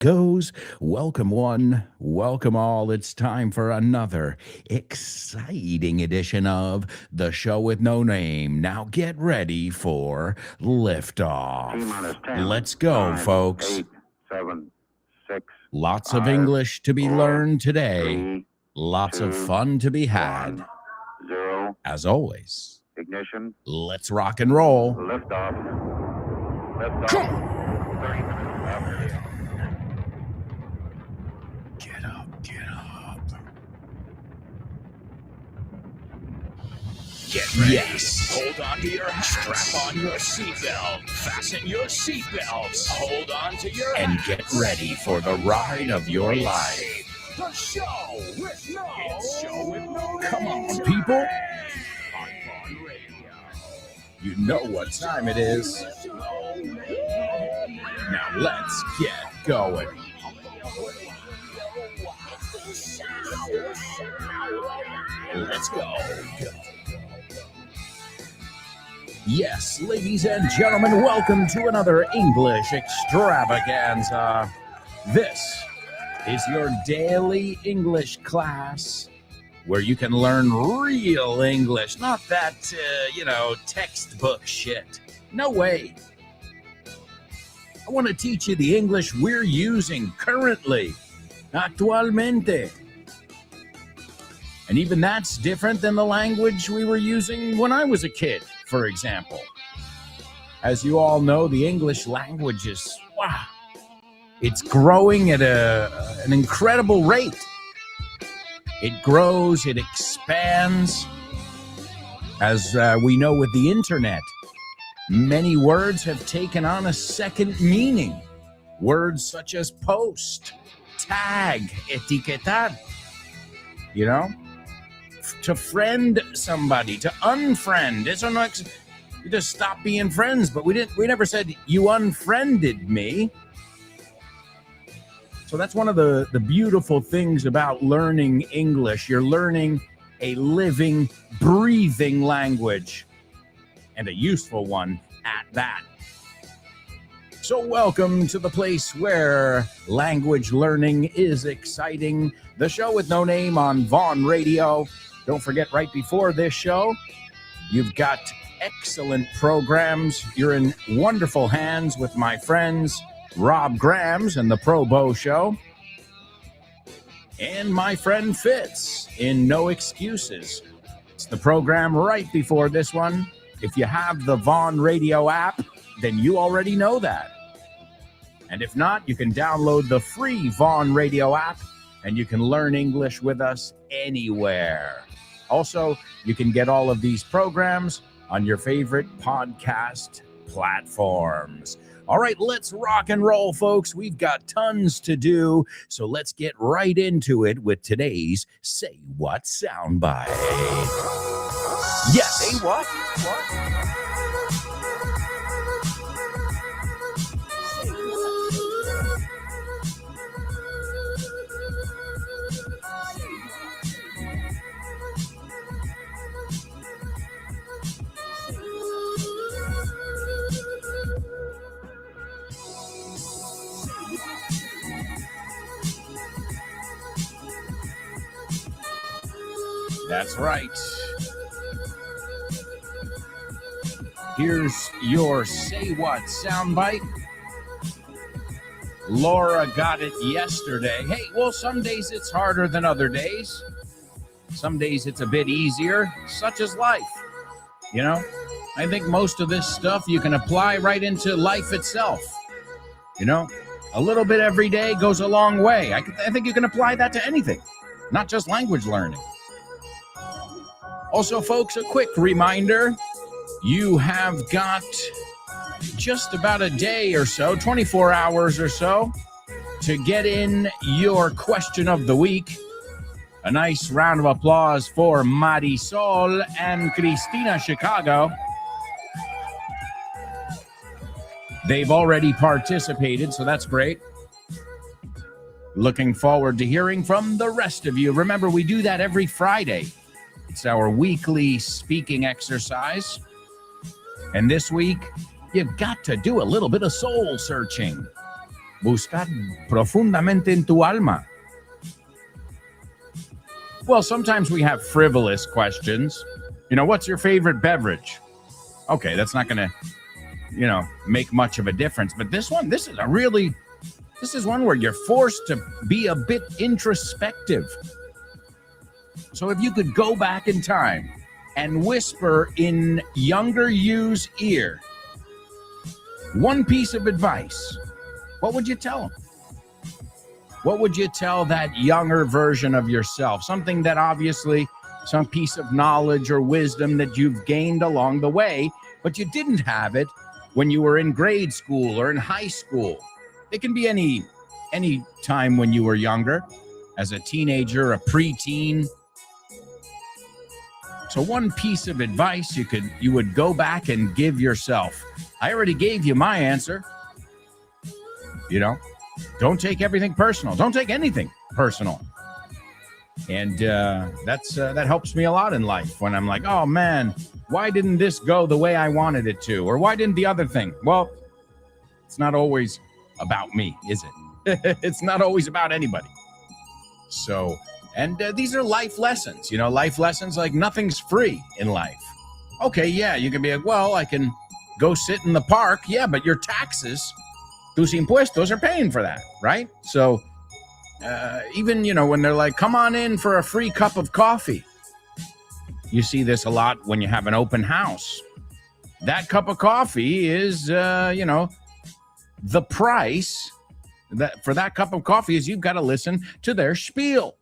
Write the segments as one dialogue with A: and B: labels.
A: goes. Welcome one, welcome all. It's time for another exciting edition of The Show with No Name. Now get ready for liftoff.
B: T-minus 10,
A: Let's go,
B: 9,
A: folks.
B: 8, 7, 6,
A: Lots of
B: 5,
A: English to be
B: 4,
A: learned today.
B: 3,
A: Lots
B: 2,
A: of fun to be had.
B: 1, 0.
A: As always,
B: Ignition.
A: let's rock and roll.
B: Liftoff. Liftoff.
A: Come on.
B: 30 minutes after the hour.
A: Get up, get up.
C: Get ready.
A: Yes.
C: Hold on to your hats. Strap on your seatbelt. Fasten your seatbelts. Hold on to your
A: And
C: hats.
A: get ready for the ride of your life.
C: The show with no. It's show with no.
A: Come on,
C: name.
A: people.
C: On Vaughn Radio.
A: You know what time it is. Now let's get going. Let's go. Yes, ladies and gentlemen, welcome to another English extravaganza. This is your daily English class where you can learn real English, not that, textbook shit. No way. I want to teach you the English we're using currently, actualmente. And even that's different than the language we were using when I was a kid, for example. As you all know, the English language is, wow, it's growing at an incredible rate. It grows, it expands. As we know with the internet, many words have taken on a second meaning. Words such as post, tag, etiquetar, to friend somebody, to unfriend. Eso no you just stop being friends, but we never said you unfriended me. So that's one of the beautiful things about learning English. You're learning a living, breathing language, and a useful one at that. So welcome to the place where language learning is exciting. The Show with No Name on Vaughn Radio. Don't forget, right before this show, you've got excellent programs. You're in wonderful hands with my friends Rob Grams and the Pro Bow Show, and my friend Fitz in No Excuses. It's the program right before this one. If you have the Vaughn Radio app, then you already know that. And if not, you can download the free Vaughn Radio app, and you can learn English with us anywhere. Also, you can get all of these programs on your favorite podcast platforms. All right, let's rock and roll, folks. We've got tons to do, so let's get right into it with today's Say What soundbite. Yes.
C: Say what? What?
A: That's right. Here's your Say What soundbite. Laura got it yesterday. Hey, well, some days it's harder than other days. Some days it's a bit easier, such as life. I think most of this stuff you can apply right into life itself. A little bit every day goes a long way. I think you can apply that to anything, not just language learning. Also, folks, a quick reminder, you have got just about a day or so, 24 hours or so, to get in your question of the week. A nice round of applause for Marisol and Christina Chicago. They've already participated, so that's great. Looking forward to hearing from the rest of you. Remember, we do that every Friday. It's our weekly speaking exercise. And this week, you've got to do a little bit of soul searching. Buscar profundamente en tu alma. Well, sometimes we have frivolous questions. What's your favorite beverage? Okay, that's not going to, make much of a difference. But this is one where you're forced to be a bit introspective. So if you could go back in time and whisper in younger you's ear one piece of advice, what would you tell them? What would you tell that younger version of yourself? Something that obviously, some piece of knowledge or wisdom that you've gained along the way, but you didn't have it when you were in grade school or in high school. It can be any time when you were younger, as a teenager, a preteen. So one piece of advice you would go back and give yourself. I already gave you my answer. Don't take everything personal. Don't take anything personal. And that helps me a lot in life when I'm like, oh man, why didn't this go the way I wanted it to? Or why didn't the other thing? Well, it's not always about me, is it? It's not always about anybody. So, and these are life lessons, life lessons like nothing's free in life. Okay, yeah, you can be like, well, I can go sit in the park. Yeah, but your taxes, tus impuestos, are paying for that, right? So even, when they're like, come on in for a free cup of coffee. You see this a lot when you have an open house. That cup of coffee is, the price for that cup of coffee is you've got to listen to their spiel.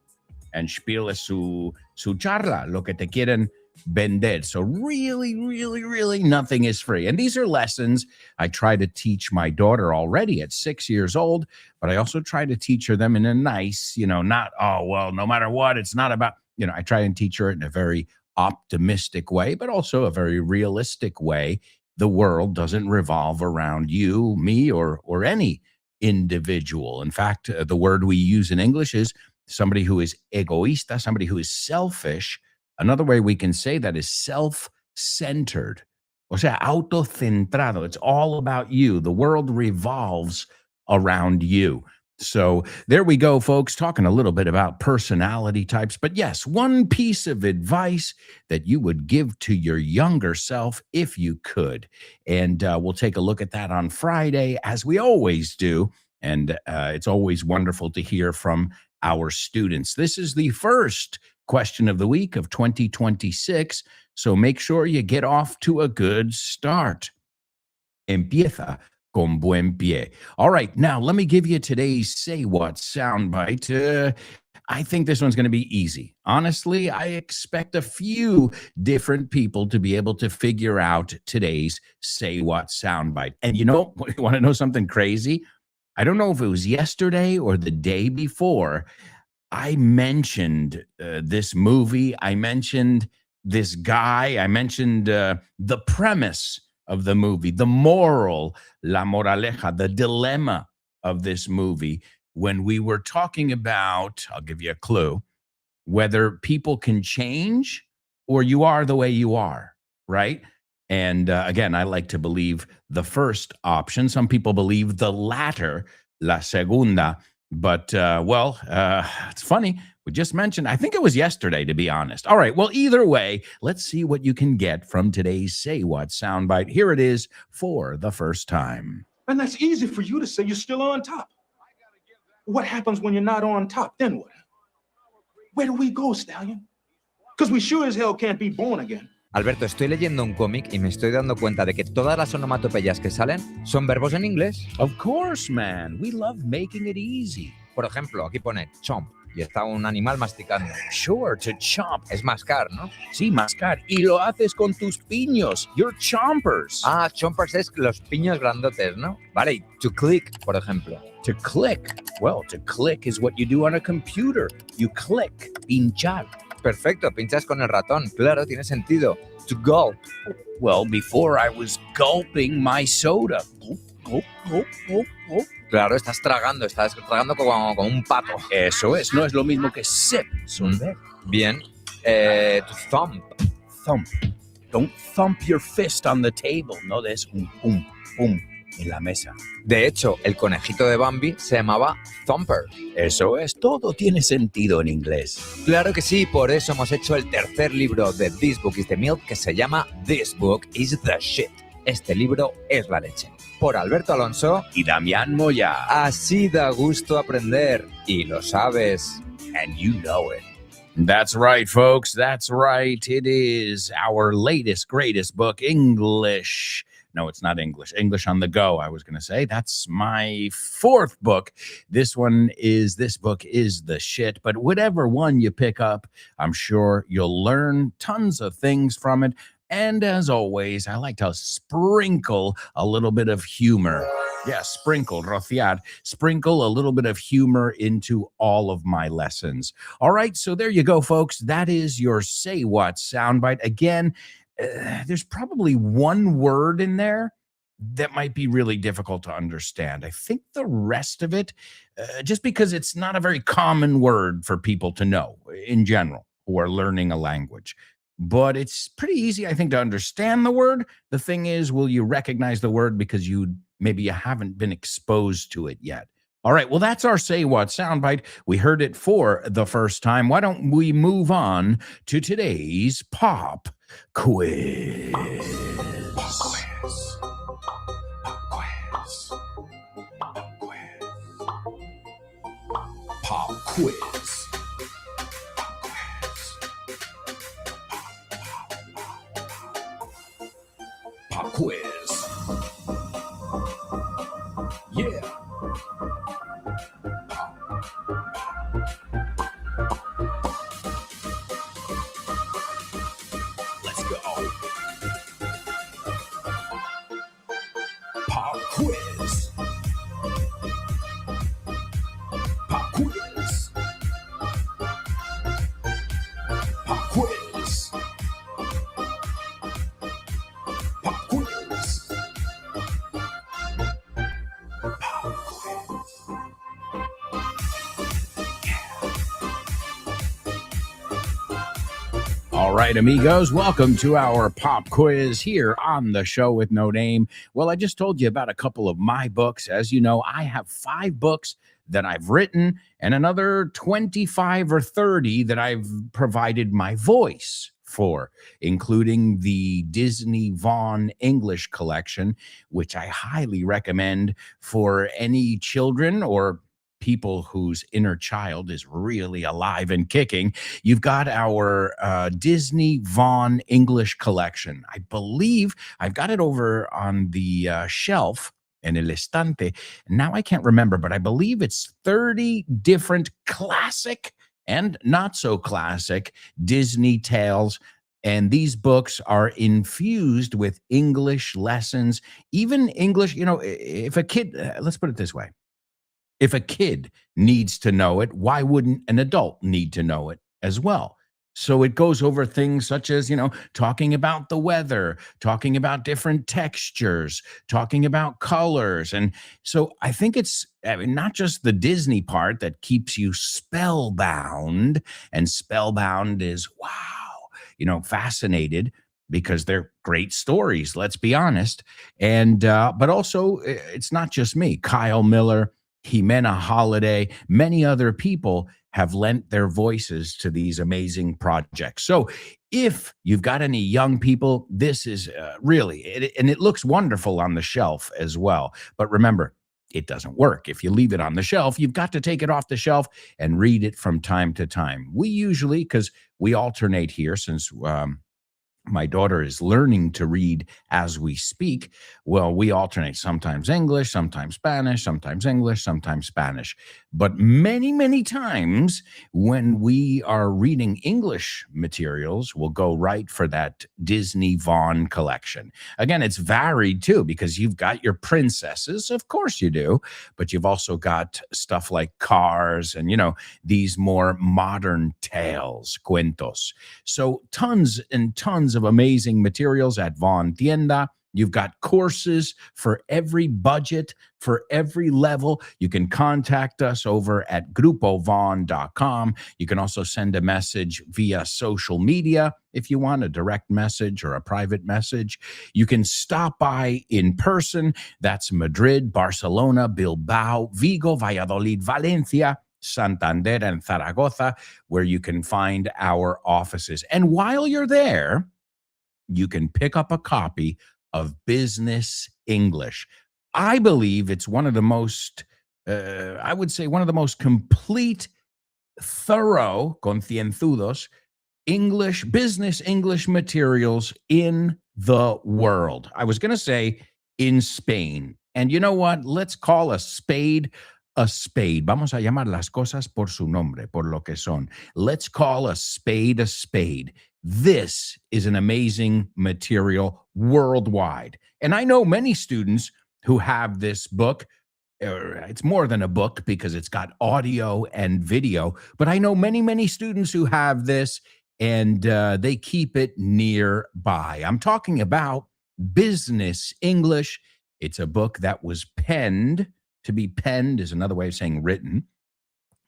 A: And spiel es su charla, lo que te quieren vender. So really, really, really nothing is free. And these are lessons I try to teach my daughter already at 6 years old, but I also try to teach her them in a nice, not, oh, well, no matter what, it's not about, I try and teach her in a very optimistic way, but also a very realistic way. The world doesn't revolve around you, me, or any individual. In fact, the word we use in English is somebody who is egoísta, somebody who is selfish. Another way we can say that is self-centered. O sea, autocentrado. It's all about you. The world revolves around you. So there we go, folks, talking a little bit about personality types. But yes, one piece of advice that you would give to your younger self if you could. And we'll take a look at that on Friday, as we always do. And it's always wonderful to hear from our students. This is the first question of the week of 2026. So make sure you get off to a good start. Empieza con buen pie. All right, now let me give you today's Say What soundbite. I think this one's going to be easy. Honestly, I expect a few different people to be able to figure out today's Say What soundbite. And you want to know something crazy? I don't know if it was yesterday or the day before, I mentioned this movie. I mentioned this guy. I mentioned the premise of the movie, the moral, la moraleja, the dilemma of this movie when we were talking about, I'll give you a clue, whether people can change or you are the way you are, right? And again, I like to believe the first option. Some people believe the latter, la segunda. But, it's funny. We just mentioned, I think it was yesterday, to be honest. All right. Well, either way, let's see what you can get from today's Say What soundbite. Here it is for the first time.
D: And that's easy for you to say you're still on top. What happens when you're not on top? Then what? Where do we go, Stallion? Because we sure as hell can't be born again.
E: Alberto, estoy leyendo un cómic y me estoy dando cuenta de que todas las onomatopeyas que salen son verbos en inglés.
A: Of course, man. We love making it easy.
E: Por ejemplo, aquí pone chomp y está un animal masticando.
A: Sure, to chomp.
E: Es mascar, ¿no?
A: Sí, mascar. Y lo haces con tus piños. You're chompers.
E: Ah, chompers es los piños grandotes, ¿no? Vale, y to click, por ejemplo.
A: To click. Well, to click is what you do on a computer. You click. Pinchar.
E: Perfecto, pinchas con el ratón. Claro, tiene sentido. To gulp.
A: Well, before I was gulping my soda. Gulp, gulp, gulp, gulp, gulp.
E: Claro, estás tragando como un pato.
A: Eso es, no es lo mismo que sip.
E: Bien. To thump.
A: Thump. Don't thump your fist on the table. No des un pum, pum. en la mesa.
E: De hecho, el conejito de Bambi se llamaba Thumper.
A: Eso es, todo tiene sentido en inglés.
E: Claro que sí, por eso hemos hecho el tercer libro de This Book is the Milk, que se llama This Book is the Shit. Este libro es la leche. Por Alberto Alonso
A: Y Damián Moya.
E: Así da gusto aprender, y lo sabes.
A: And you know it. That's right, folks. That's right. It is our latest, greatest book, English. No, it's not English. English on the Go, I was going to say. That's my fourth book. This book is the shit. But whatever one you pick up, I'm sure you'll learn tons of things from it. And as always, I like to sprinkle a little bit of humor. Yeah, rociar. Sprinkle a little bit of humor into all of my lessons. All right, so there you go, folks. That is your Say What soundbite. Again, there's probably one word in there that might be really difficult to understand. I think the rest of it, just because it's not a very common word for people to know in general who are learning a language. But it's pretty easy, I think, to understand the word. The thing is, will you recognize the word because maybe you haven't been exposed to it yet? All right, well, that's our Say What soundbite. We heard it for the first time. Why don't we move on to today's pop quiz? Pop quiz. Pop quiz. Yeah. Let's go. Pop quiz. Pop quiz. Pop quiz. Pop quiz. Pop quiz. All right, amigos, welcome to our pop quiz here on the show with no name. Well, I just told you about a couple of my books. As you know, I have 5 books that I've written and another 25 or 30 that I've provided my voice for, including the Disney Vaughn English collection, which I highly recommend for any children or people whose inner child is really alive and kicking. You've got our Disney Vaughn English collection. I believe I've got it over on the shelf en el estante. Now I can't remember, but I believe it's 30 different classic and not so classic Disney tales. And these books are infused with English lessons, even English. You know, if a kid, let's put it this way. If a kid needs to know it, why wouldn't an adult need to know it as well? So it goes over things such as, talking about the weather, talking about different textures, talking about colors. And so I think it's not just the Disney part that keeps you spellbound, and spellbound is, wow, fascinated, because they're great stories, let's be honest. And but also, it's not just me. Kyle Miller, Jimena Holiday, many other people have lent their voices to these amazing projects. So if you've got any young people, this is really, and it looks wonderful on the shelf as well. But remember, it doesn't work. If you leave it on the shelf, you've got to take it off the shelf and read it from time to time. We usually, because we alternate here, since my daughter is learning to read as we speak. Well, we alternate, sometimes English, sometimes Spanish, sometimes English, sometimes Spanish. But many, many times when we are reading English materials, we'll go right for that Disney Vaughn collection. Again, it's varied too, because you've got your princesses, of course you do, but you've also got stuff like Cars and, these more modern tales, cuentos. So tons and tons of amazing materials at Vaughn Tienda. You've got courses for every budget, for every level. You can contact us over at grupovon.com. You can also send a message via social media if you want, a direct message or a private message. You can stop by in person. That's Madrid, Barcelona, Bilbao, Vigo, Valladolid, Valencia, Santander, and Zaragoza, where you can find our offices. And while you're there, you can pick up a copy of Business English. I believe it's one of the most, I would say, one of the most complete, thorough, concienzudos, business English materials in the world. I was going to say in Spain. And you know what? Let's call a spade a spade. Vamos a llamar las cosas por su nombre, por lo que son. Let's call a spade a spade. This is an amazing material worldwide. And I know many students who have this book. It's more than a book because it's got audio and video, but I know many, many students who have this and they keep it nearby. I'm talking about Business English. It's a book that was penned. To be penned is another way of saying written.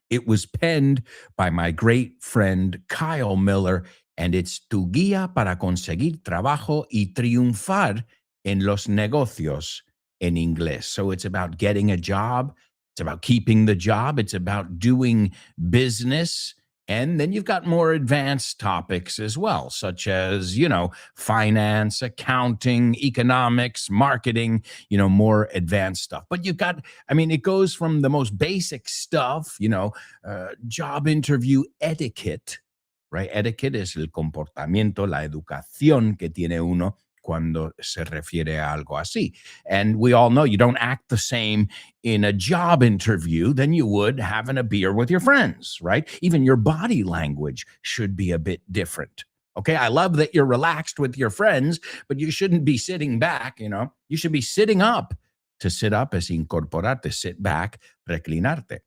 A: It was penned by my great friend Kyle Miller, and it's Tu guía para conseguir trabajo y triunfar en los negocios en inglés. So it's about getting a job. It's about keeping the job. It's about doing business. And then you've got more advanced topics as well, such as, finance, accounting, economics, marketing, more advanced stuff. But you've got, it goes from the most basic stuff, job interview etiquette, right? Etiquette es el comportamiento, la educación que tiene uno cuando se refiere a algo así. And we all know you don't act the same in a job interview than you would having a beer with your friends, right? Even your body language should be a bit different. Okay, I love that you're relaxed with your friends, but you shouldn't be sitting back, You should be sitting up. To sit up es incorporarte, sit back, reclinarte.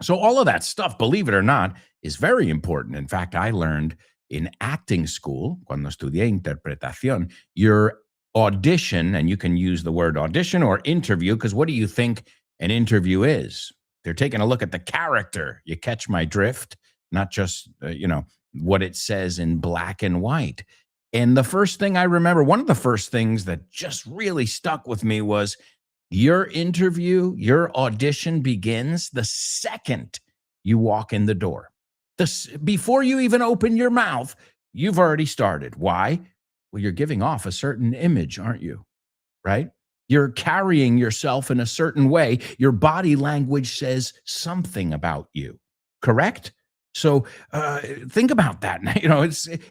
A: So all of that stuff, believe it or not, is very important. In fact, I learned in acting school, cuando estudié interpretación, your audition, and you can use the word audition or interview, because what do you think an interview is? They're taking a look at the character. You catch my drift, not just, what it says in black and white. And the first thing I remember, one of the first things that just really stuck with me was your interview, your audition begins the second you walk in the door. Before you even open your mouth, you've already started. Why? Well, you're giving off a certain image, aren't you? Right? You're carrying yourself in a certain way. Your body language says something about you, correct? So think about that.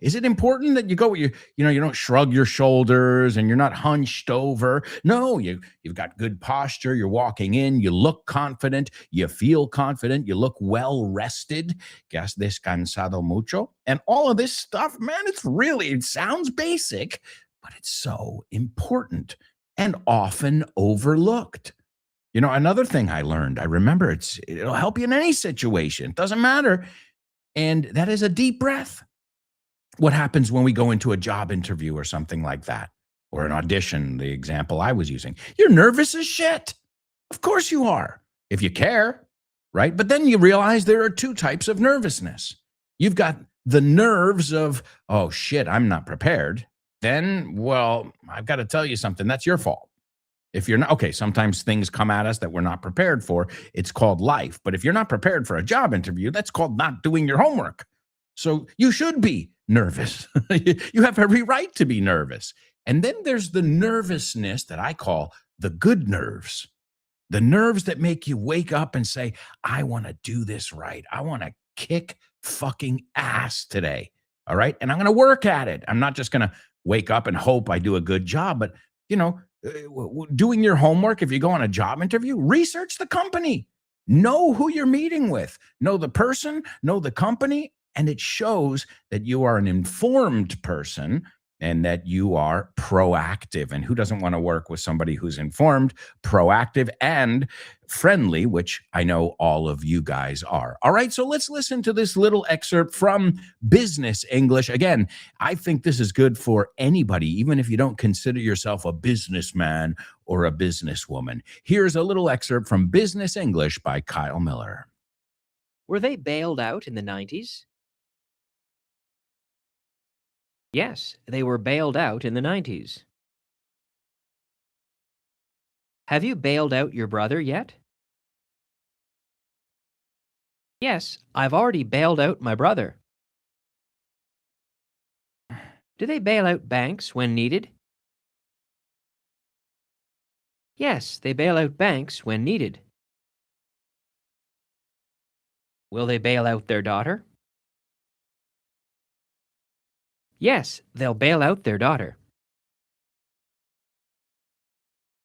A: Is it important that you go with you don't shrug your shoulders and you're not hunched over? No, you've got good posture. You're walking in. You look confident. You feel confident. You look well rested. Que has descansado mucho. And all of this stuff, man, it sounds basic, but it's so important and often overlooked. Another thing I learned, I remember it'll help you in any situation. It doesn't matter. And that is a deep breath. What happens when we go into a job interview or something like that, or an audition, the example I was using? You're nervous as shit. Of course you are, if you care, right? But then you realize there are two types of nervousness. You've got the nerves of, oh shit, I'm not prepared. Then, well, I've got to tell you something. That's your fault. If you're not, okay, sometimes things come at us that we're not prepared for. It's called life. But if you're not prepared for a job interview, that's called not doing your homework. So you should be nervous. You have every right to be nervous. And then there's the nervousness that I call the good nerves. The nerves that make you wake up and say, I want to do this right. I want to kick fucking ass today. All right. And I'm going to work at it. I'm not just going to wake up and hope I do a good job, but, doing your homework. If you go on a job interview, research the company, know who you're meeting with, know the person, know the company. And it shows that you are an informed person and that you are proactive. And who doesn't want to work with somebody who's informed, proactive, and friendly, which I know all of you guys are. All right, so let's listen to this little excerpt from Business English. Again, I think this is good for anybody, even if you don't consider yourself a businessman or a businesswoman. Here's a little excerpt from Business English by Kyle Miller.
F: Were they bailed out in the 90s? Yes, they were bailed out in the 90s. Have you bailed out your brother yet? Yes, I've already bailed out my brother. Do they bail out banks when needed? Yes, they bail out banks when needed. Will they bail out their daughter? Yes, they'll bail out their daughter.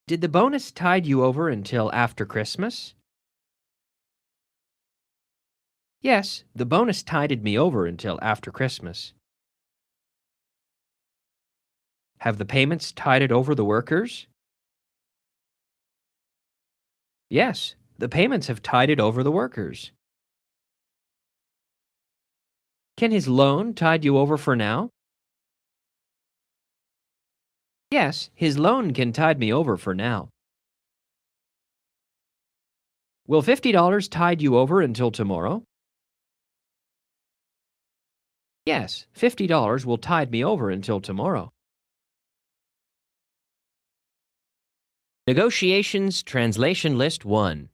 F: Did the bonus tide you over until after Christmas? Yes, the bonus tided me over until after Christmas. Have the payments tided over the workers? Yes, the payments have tided over the workers. Can his loan tide you over for now? Yes, his loan can tide me over for now. Will $50 tide you over until tomorrow? Yes, $50 will tide me over until tomorrow. Negotiations Translation List 1.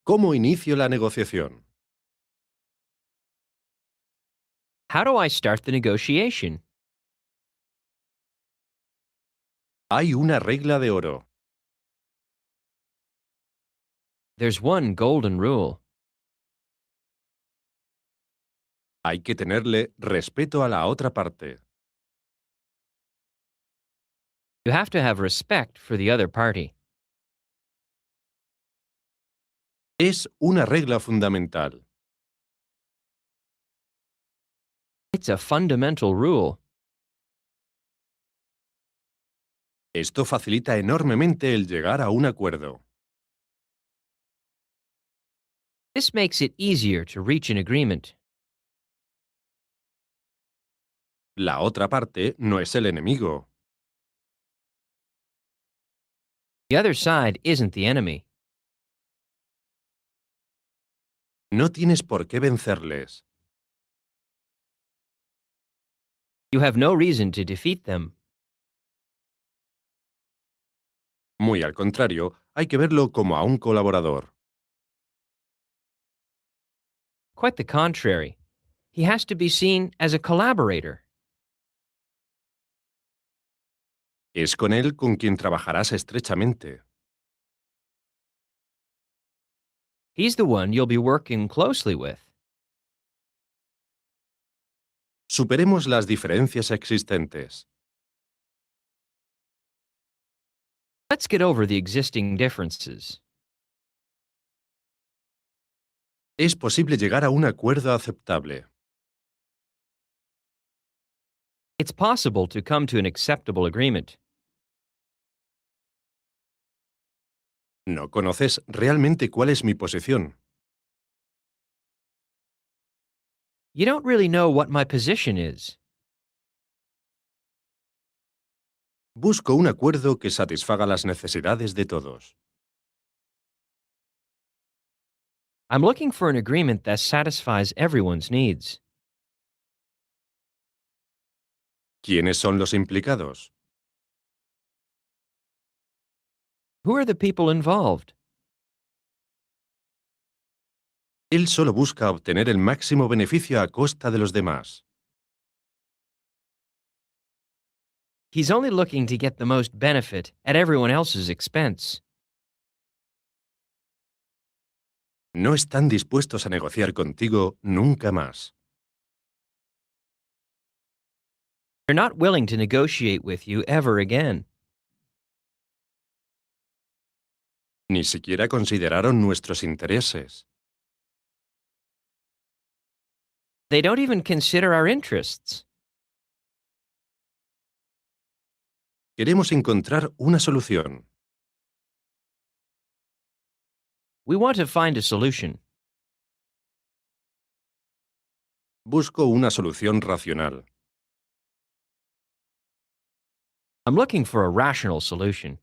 G: ¿Cómo inicio la negociación?
F: How do I start the negotiation?
G: Hay una regla de oro.
F: There's one golden rule.
G: Hay que tenerle respeto a la otra parte.
F: You have to have respect for the other party.
G: Es una regla fundamental.
F: It's a fundamental rule.
G: Esto facilita enormemente el llegar a un acuerdo.
F: This makes it easier to reach an agreement.
G: La otra parte no es el enemigo.
F: The other side isn't the enemy.
G: No tienes por qué vencerles.
F: You have no reason to defeat them.
G: Muy al contrario, hay que verlo como a un colaborador.
F: Quite the contrary. He has to be seen as a collaborator.
G: Es con él con quien trabajarás estrechamente.
F: He's the one you'll be working closely with.
G: Superemos las diferencias existentes.
F: Let's get over the existing differences.
G: Es posible llegar a un acuerdo aceptable.
F: It's possible to come to an acceptable agreement.
G: No conoces realmente cuál es mi posición.
F: You don't really know what my position is.
G: Busco un acuerdo que satisfaga las necesidades de todos.
F: I'm looking for an agreement that satisfies everyone's needs.
G: ¿Quiénes son los implicados?
F: Who are the people involved?
G: Él solo busca obtener el máximo beneficio a costa de los demás.
F: He's only looking to get the most benefit at everyone else's expense.
G: No están dispuestos a negociar contigo nunca más.
F: They're not willing to negotiate with you ever again.
G: Ni siquiera consideraron nuestros intereses.
F: They don't even consider our interests.
G: Queremos encontrar una solución.
F: We want to find a solution.
G: Busco una solución racional.
F: I'm looking for a rational solution.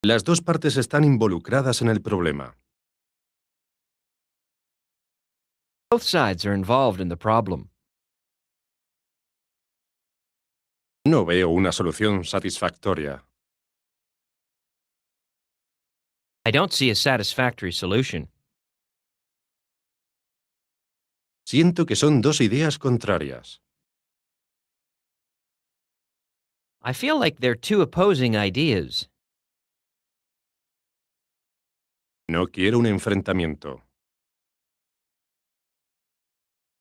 G: Las dos partes están involucradas en el problema.
F: Both sides are involved in the problem.
G: No veo una solución satisfactoria.
F: I don't see a satisfactory solution.
G: Siento que son dos ideas contrarias.
F: I feel like they're two opposing ideas.
G: No quiero un enfrentamiento.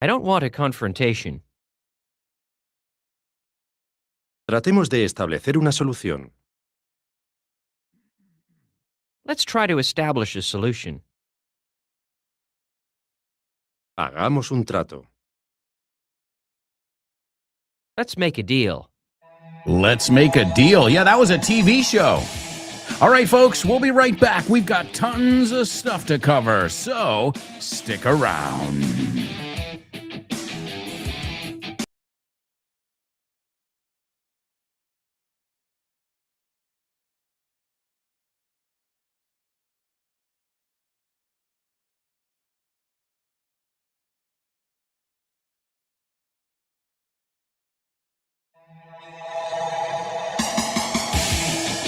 F: I don't want a confrontation.
G: Tratemos de establecer una solución.
F: Let's try to establish a solution.
G: Hagamos un trato.
F: Let's make a deal.
A: Let's make a deal. Yeah, that was a TV show. All right, folks, we'll be right back. We've got tons of stuff to cover, so stick around.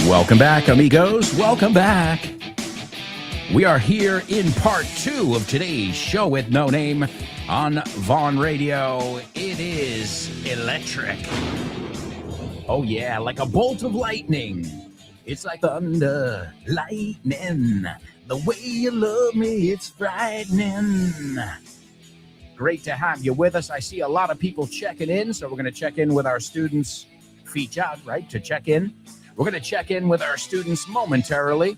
A: Welcome back, amigos. Welcome back. We are here in part 2 of today's show with no name on Vaughn Radio. It is electric. Oh, yeah, like a bolt of lightning. It's like thunder, lightning. The way you love me, it's frightening. Great to have you with us. I see a lot of people checking in, so we're going to check in with our students. Feature out, right, to check in. We're going to check in with our students momentarily.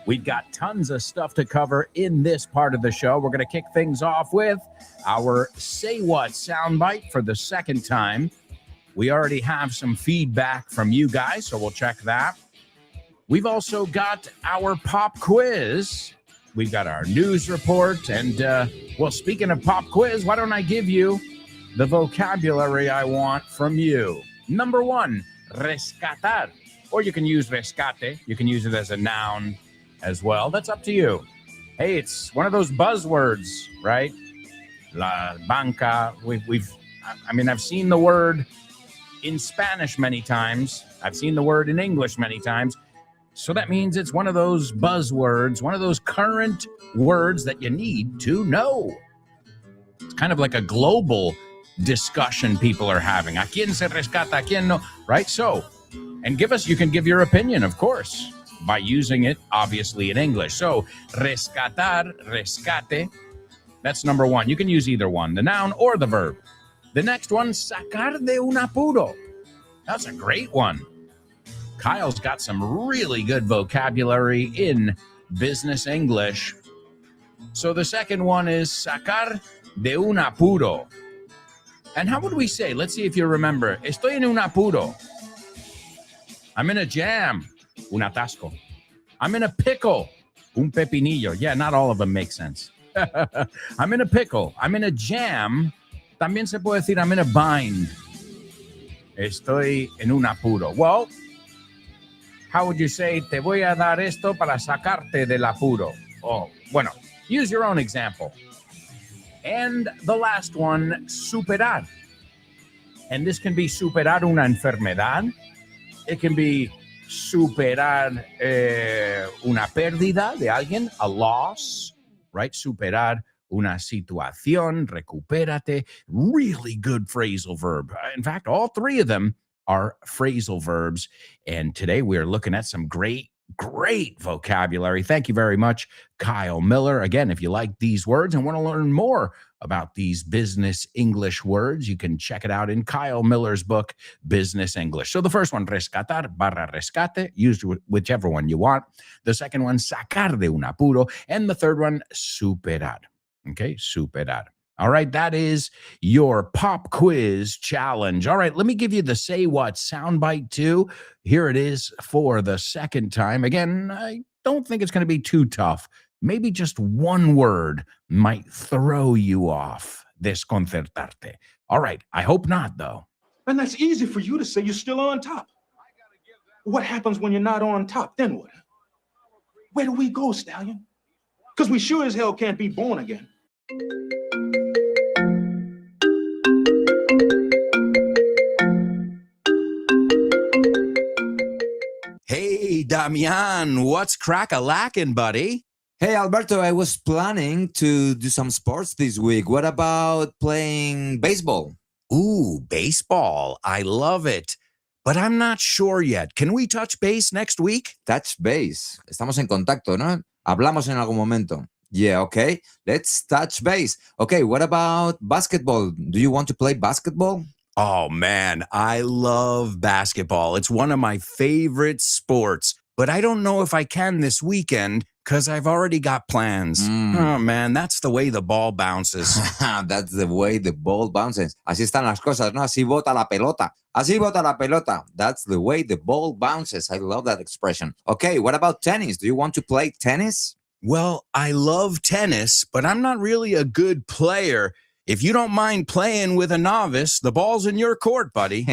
A: We've got tons of stuff to cover in this part of the show. We're going to kick things off with our Say What soundbite for the second time. We already have some feedback from you guys, so we'll check that. We've also got our pop quiz. We've got our news report. And, well, speaking of pop quiz, why don't I give you the vocabulary I want from you? Number 1. Rescatar, or you can use rescate. You can use it as a noun as well. That's up to you. Hey, it's one of those buzzwords, right? La banca. I've seen the word in Spanish many times. I've seen the word in English many times. So that means it's one of those buzzwords, one of those current words that you need to know. It's kind of like a global discussion people are having. ¿A quién se rescata? ¿A quién no? Right? So, and you can give your opinion, of course, by using it, obviously, in English. So, rescatar, rescate, that's number 1. You can use either one, the noun or the verb. The next one, sacar de un apuro. That's a great one. Kyle's got some really good vocabulary in business English. So the second one is sacar de un apuro. And how would we say? Let's see if you remember. Estoy en un apuro. I'm in a jam. Un atasco. I'm in a pickle. Un pepinillo. Yeah, not all of them make sense. I'm in a pickle. I'm in a jam. También se puede decir I'm in a bind. Estoy en un apuro. Well, how would you say te voy a dar esto para sacarte del apuro? Oh, bueno, use your own example. And the last one, superar. And this can be superar una enfermedad. It can be superar una pérdida de alguien, a loss, right? Superar una situación, recupérate. Really good phrasal verb. In fact, all 3 of them are phrasal verbs. And today we are looking at some great vocabulary. Thank you very much, Kyle Miller. Again, if you like these words and want to learn more about these business English words, you can check it out in Kyle Miller's book, Business English. So the first one, rescatar barra rescate, used whichever one you want. The second one, sacar de un apuro. And the third one, superar. Okay, superar. All right, that is your pop quiz challenge. All right, let me give you the Say What soundbite too. Here it is for the second time. Again, I don't think it's going to be too tough. Maybe just one word might throw you off, desconcertarte. All right, I hope not, though.
D: And that's easy for you to say you're still on top. What happens when you're not on top? Then what? Where do we go, Stallion? Because we sure as hell can't be born again.
A: Hey, Damian, what's crack-a-lackin', buddy?
E: Hey, Alberto, I was planning to do some sports this week. What about playing baseball?
A: Ooh, baseball. I love it. But I'm not sure yet. Can we touch base next week?
E: Touch base. Estamos en contacto, ¿no? Hablamos en algún momento. Yeah, okay. Let's touch base. Okay, what about basketball? Do you want to play basketball?
A: Oh, man, I love basketball. It's one of my favorite sports. But I don't know if I can this weekend because I've already got plans. Oh, man, that's the way the ball bounces.
E: That's the way the ball bounces. Así están las cosas, ¿no? Así bota la pelota. Así bota la pelota. That's the way the ball bounces. I love that expression. Okay, what about tennis? Do you want to play tennis?
A: Well, I love tennis, but I'm not really a good player. If you don't mind playing with a novice, the ball's in your court, buddy.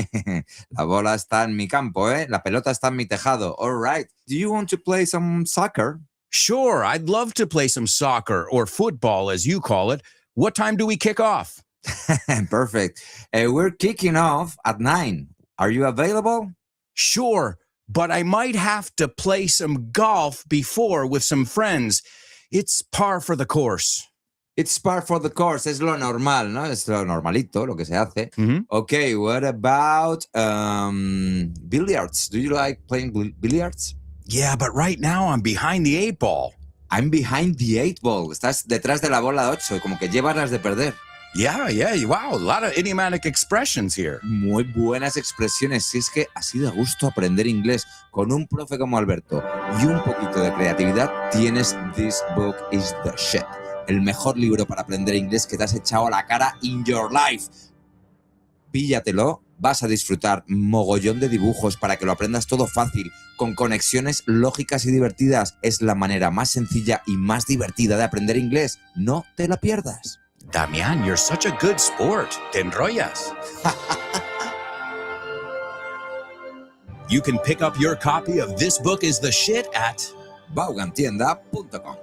E: La bola está en mi campo, ¿eh? La pelota está en mi tejado. All right. Do you want to play some soccer?
A: Sure, I'd love to play some soccer or football, as you call it. What time do we kick off?
E: Perfect. We're kicking off at 9. Are you available?
A: Sure, but I might have to play some golf before with some friends. It's par for the course.
E: It's par for the course. Es lo normal, ¿no? Es lo normalito, lo que se hace.
A: Mhm.
E: Okay, what about billiards? Do you like playing billiards?
A: Yeah, but right now I'm behind the 8 ball.
E: I'm behind the 8 ball. Estás detrás de la bola 8, como que llevas las de perder.
A: Yeah, wow, a lot of idiomatic expressions here.
E: Muy buenas expresiones. Si es que así de gusto aprender inglés con un profe como Alberto y un poquito de creatividad, tienes This Book is the Shit. El mejor libro para aprender inglés que te has echado a la cara in your life. Píllatelo, vas a disfrutar mogollón de dibujos para que lo aprendas todo fácil, con conexiones lógicas y divertidas. Es la manera más sencilla y más divertida de aprender inglés. No te la pierdas.
A: Damian, you're such a good sport. Te enrollas. You can pick up your copy of This Book is the Shit at
E: Vaughantienda.com.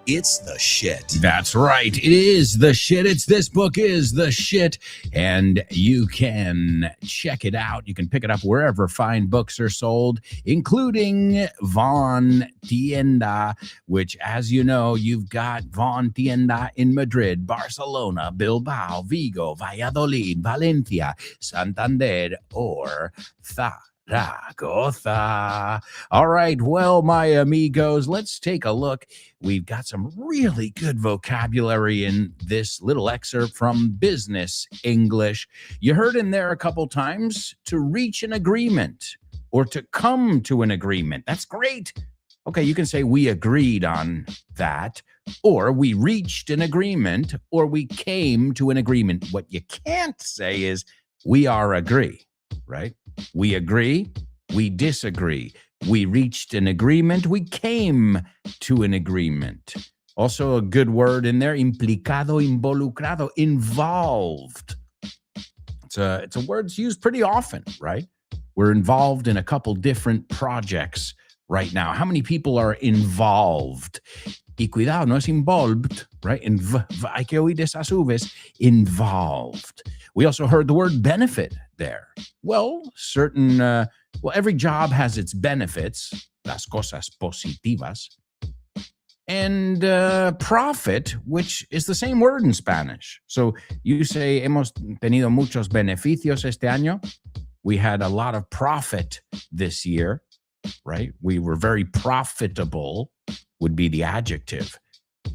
A: It's the shit. That's right. It is the shit. It's This Book is the Shit. And you can check it out. You can pick it up wherever fine books are sold, including Von Tienda, which, as you know, you've got Von Tienda in Madrid, Barcelona, Bilbao, Vigo, Valladolid, Valencia, Santander, or Zaragoza. All right, well, my amigos, let's take a look. We've got some really good vocabulary in this little excerpt from Business English. You heard in there a couple times, to reach an agreement or to come to an agreement. That's great. Okay, you can say we agreed on that, or we reached an agreement, or we came to an agreement. What you can't say is we are agree, right? We agree, we disagree. We reached an agreement, we came to an agreement. Also a good word in there, implicado, involucrado, involved. It's a word that's used pretty often, right? We're involved in a couple different projects right now. How many people are involved? Y cuidado, no es involved, right? Hay que oír esas V's, involved. We also heard the word benefit there. Well, every job has its benefits, las cosas positivas, and profit, which is the same word in Spanish. So you say, hemos tenido muchos beneficios este año. We had a lot of profit this year, right? We were very profitable, would be the adjective.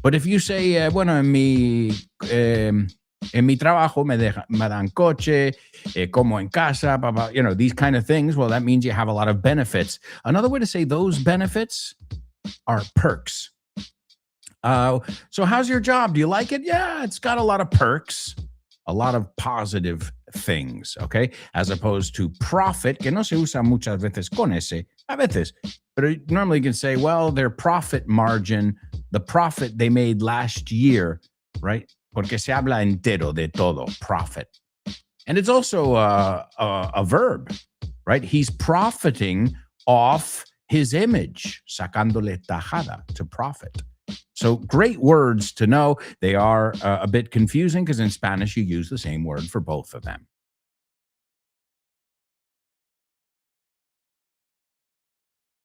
A: But if you say, bueno, en mi trabajo me dan coche, como en casa, these kind of things, well, that means you have a lot of benefits. Another way to say those benefits are perks. So how's your job? Do you like it? Yeah, it's got a lot of perks, a lot of positive things, okay? As opposed to profit, que no se usa muchas veces con ese, a veces. But normally you can say, well, their profit margin, the profit they made last year, right? Porque se habla entero de todo, profit. And it's also a verb, right? He's profiting off his image, sacándole tajada, to profit. So great words to know. They are a bit confusing because in Spanish you use the same word for both of them.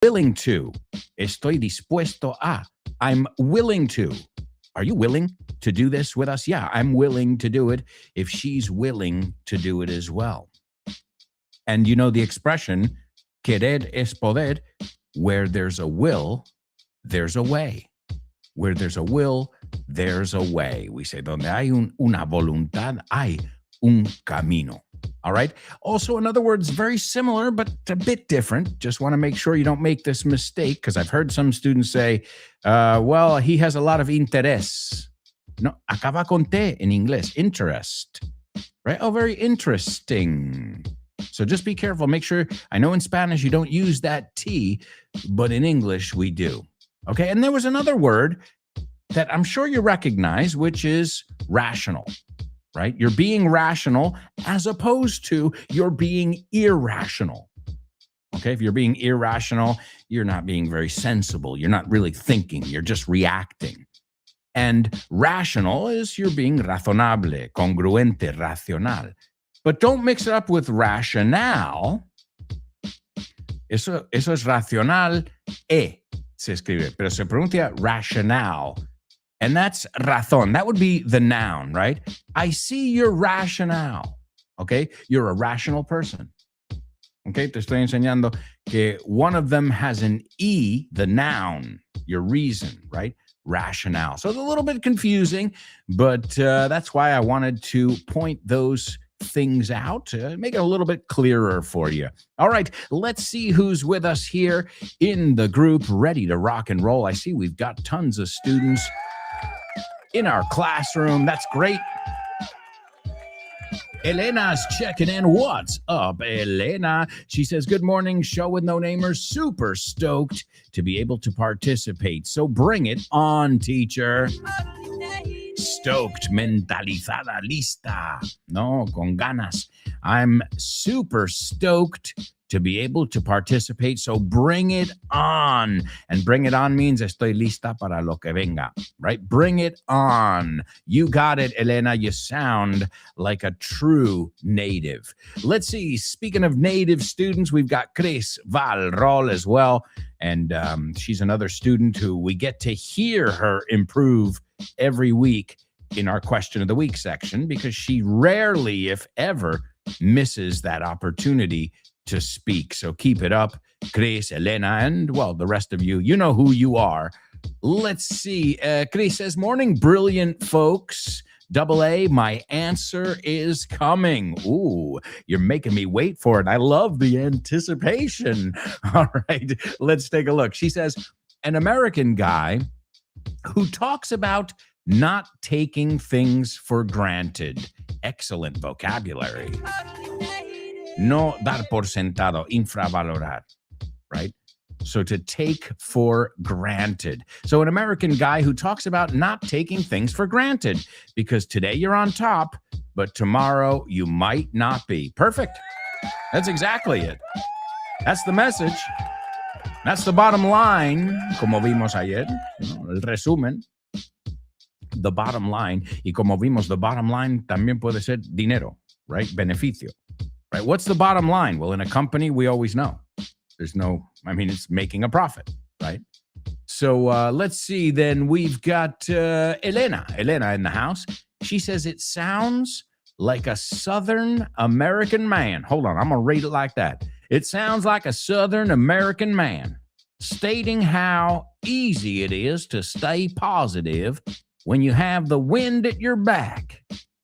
A: Willing to. Estoy dispuesto a. I'm willing to. Are you willing to do this with us? Yeah, I'm willing to do it if she's willing to do it as well. And you know the expression, querer es poder, where there's a will, there's a way. Where there's a will, there's a way. We say, donde hay una voluntad, hay un camino. All right. Also, in other words, very similar, but a bit different. Just want to make sure you don't make this mistake, because I've heard some students say, well, he has a lot of interés. No, acaba con T in English, interest. Right? Oh, very interesting. So just be careful. Make sure, I know in Spanish you don't use that T, but in English we do. Okay. And there was another word that I'm sure you recognize, which is rational. Right? You're being rational as opposed to you're being irrational. Okay? If you're being irrational, you're not being very sensible. You're not really thinking. You're just reacting. And rational is you're being razonable, congruente, racional. But don't mix it up with racional. Eso es racional, se escribe, pero se pronuncia racional. And that's razón. That would be the noun, right? I see your rationale. Okay? You're a rational person. Okay? Te estoy enseñando que one of them has an E, the noun, your reason, right? Rationale. So it's a little bit confusing, but that's why I wanted to point those things out to make it a little bit clearer for you. All right, let's see who's with us here in the group, ready to rock and roll. I see we've got tons of students in our classroom. That's great. Elena's checking in. What's up, Elena? She says, good morning, show with no namers. Super stoked to be able to participate. So bring it on, teacher. Stoked, mentalizada, lista. No, con ganas. I'm super stoked to be able to participate. So bring it on. And bring it on means estoy lista para lo que venga, right? Bring it on. You got it, Elena. You sound like a true native. Let's see. Speaking of native students, we've got Chris Valrol as well. And she's another student who we get to hear her improve every week in our question of the week section, because she rarely, if ever, misses that opportunity to speak. So keep it up, Chris, Elena, and, well, the rest of you. You know who you are. Let's see. Chris says, morning, brilliant folks. Double A, my answer is coming. Ooh, you're making me wait for it. I love the anticipation. All right, let's take a look. She says, an American guy who talks about not taking things for granted. Excellent vocabulary. No dar por sentado, infravalorar, right? So to take for granted. So an American guy who talks about not taking things for granted, because today you're on top, but tomorrow you might not be. Perfect. That's exactly it. That's the message. That's the bottom line, como vimos ayer, el resumen. The bottom line, y como vimos, the bottom line también puede ser dinero, right? Beneficio, right? What's the bottom line? Well, in a company, we always know. There's no, it's making a profit, right? So let's see, then we've got Elena in the house. She says, it sounds like a Southern American man. Hold on, I'm going to read it like that. It sounds like a Southern American man stating how easy it is to stay positive when you have the wind at your back.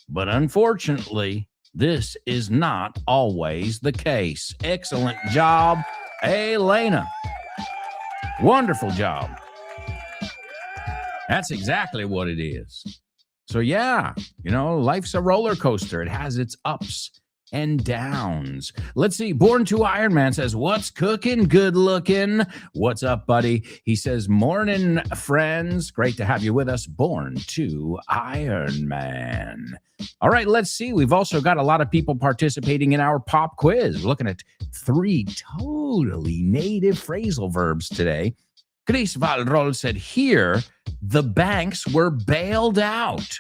A: But unfortunately, this is not always the case. Excellent job, Elena. Wonderful job. That's exactly what it is. So, yeah, life's a roller coaster. It has its ups and downs. Let's see. Born to Iron Man says, what's cooking? Good looking. What's up, buddy? He says, morning, friends. Great to have you with us. Born to Iron Man. All right, let's see. We've also got a lot of people participating in our pop quiz. We're looking at 3 totally native phrasal verbs today. Chris Valrol said, here, the banks were bailed out.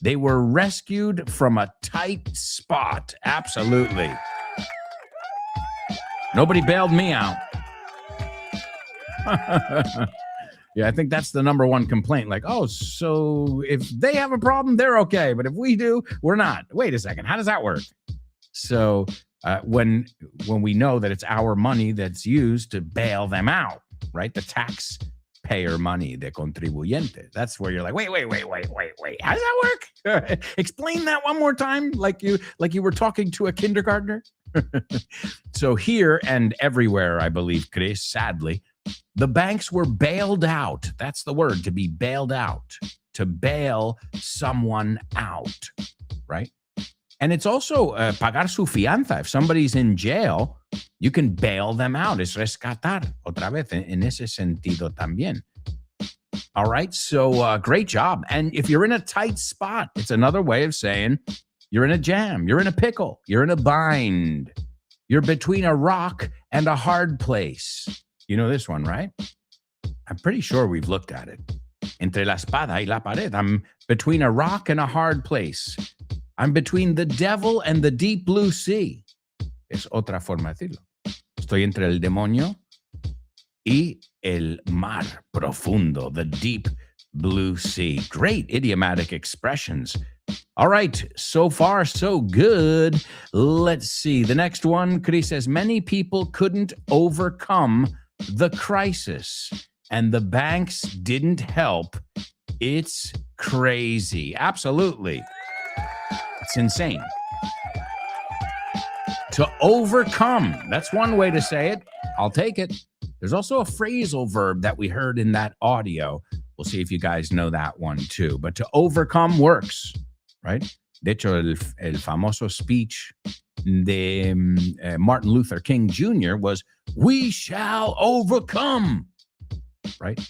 A: They were rescued from a tight spot. Absolutely. Nobody bailed me out. Yeah, I think that's the number one complaint. Like, oh, so if they have a problem, they're okay. But if we do, we're not. Wait a second. How does that work? So when we know that it's our money that's used to bail them out, right? The taxpayer money, the contribuyente. That's where you're like, wait. How does that work? Explain that one more time, like you were talking to a kindergartner. So here and everywhere, I believe, Chris, sadly, the banks were bailed out. That's the word, to be bailed out, to bail someone out, right? And it's also pagar su fianza. If somebody's in jail, you can bail them out. Es rescatar, otra vez, en ese sentido también. All right, so great job. And if you're in a tight spot, it's another way of saying you're in a jam, you're in a pickle, you're in a bind. You're between a rock and a hard place. You know this one, right? I'm pretty sure we've looked at it. Entre la espada y la pared. I'm between a rock and a hard place. I'm between the devil and the deep blue sea. Es otra forma de decirlo. Estoy entre el demonio y el mar profundo, the deep blue sea. Great idiomatic expressions. All right, so far, so good. Let's see. The next one, Chris says, many people couldn't overcome the crisis, and the banks didn't help. It's crazy. Absolutely. It's insane. To overcome. That's one way to say it. I'll take it. There's also a phrasal verb that we heard in that audio. We'll see if you guys know that one too. But to overcome works, right? De hecho, el famoso speech de Martin Luther King Jr. was, we shall overcome, right?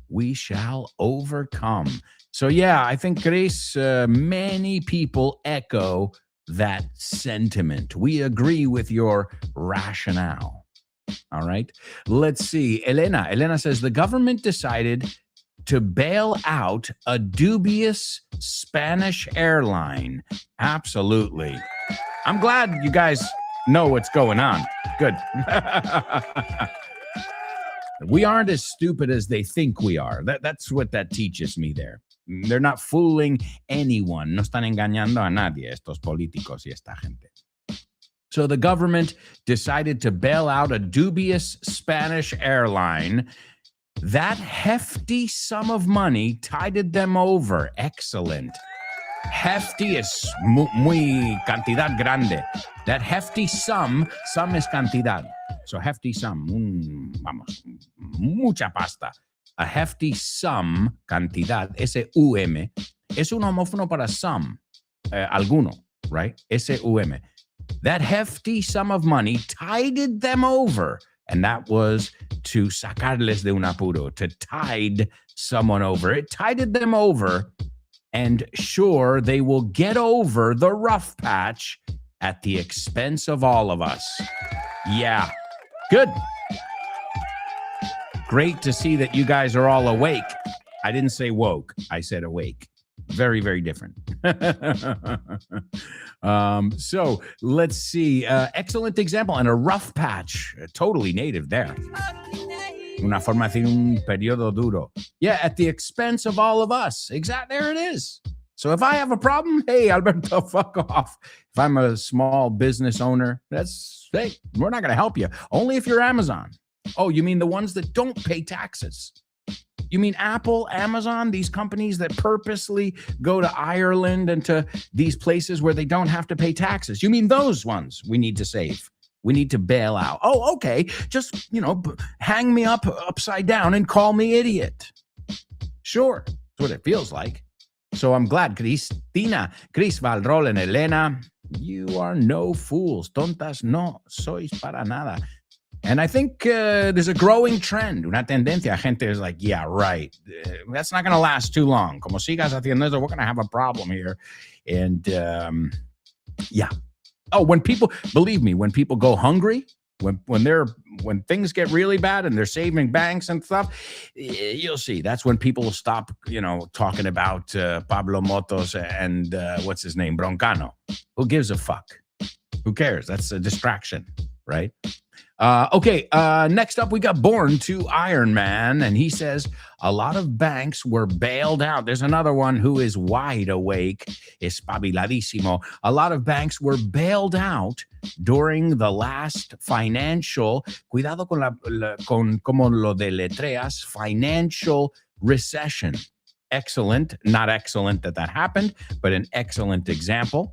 A: We shall overcome. So yeah, I think, Chris, many people echo that sentiment. We agree with your rationale. All right. Let's see. Elena says the government decided to bail out a dubious Spanish airline. Absolutely. I'm glad you guys know what's going on. Good. We aren't as stupid as they think we are. That's what that teaches me there. They're not fooling anyone. No están engañando a nadie, estos políticos y esta gente. So the government decided to bail out a dubious Spanish airline. That hefty sum of money tided them over. Excellent. Hefty es muy cantidad grande. That hefty sum es cantidad. So hefty sum, vamos, mucha pasta. A hefty sum, cantidad, S-U-M, es un homófono para sum, alguno, right? S-U-M. That hefty sum of money tided them over, and that was to sacarles de un apuro, to tide someone over. It tided them over, and sure, they will get over the rough patch at the expense of all of us. Yeah, good. Great to see that you guys are all awake. I didn't say woke. I said awake. Very, very different. So let's see. Excellent example and a rough patch. Totally native there. Una forma de decir un periodo duro. Yeah, at the expense of all of us. Exactly. There it is. So if I have a problem, hey, Alberto, fuck off. If I'm a small business owner, hey, we're not going to help you. Only if you're Amazon. Oh, you mean the ones that don't pay taxes? You mean Apple, Amazon, these companies that purposely go to Ireland and to these places where they don't have to pay taxes? You mean those ones we need to save? We need to bail out. Oh, okay. Just, hang me upside down and call me idiot. Sure. That's what it feels like. So I'm glad, Cristina, Cris Valrol and Elena, you are no fools. Tontas no sois para nada. And I think there's a growing trend, una tendencia. Gente is like, yeah, right. That's not going to last too long. Como sigas haciendo eso, we're going to have a problem here. And yeah. Oh, when people, believe me, when people go hungry, when things get really bad and they're saving banks and stuff, you'll see. That's when people will stop, talking about Pablo Motos and what's his name, Broncano. Who gives a fuck? Who cares? That's a distraction, right? Okay, next up, we got Born to Iron Man, and he says a lot of banks were bailed out. There's another one who is wide awake, espabiladísimo. A lot of banks were bailed out during the last financial, cuidado con como lo deletreas, financial recession. Excellent, not excellent that happened, but an excellent example.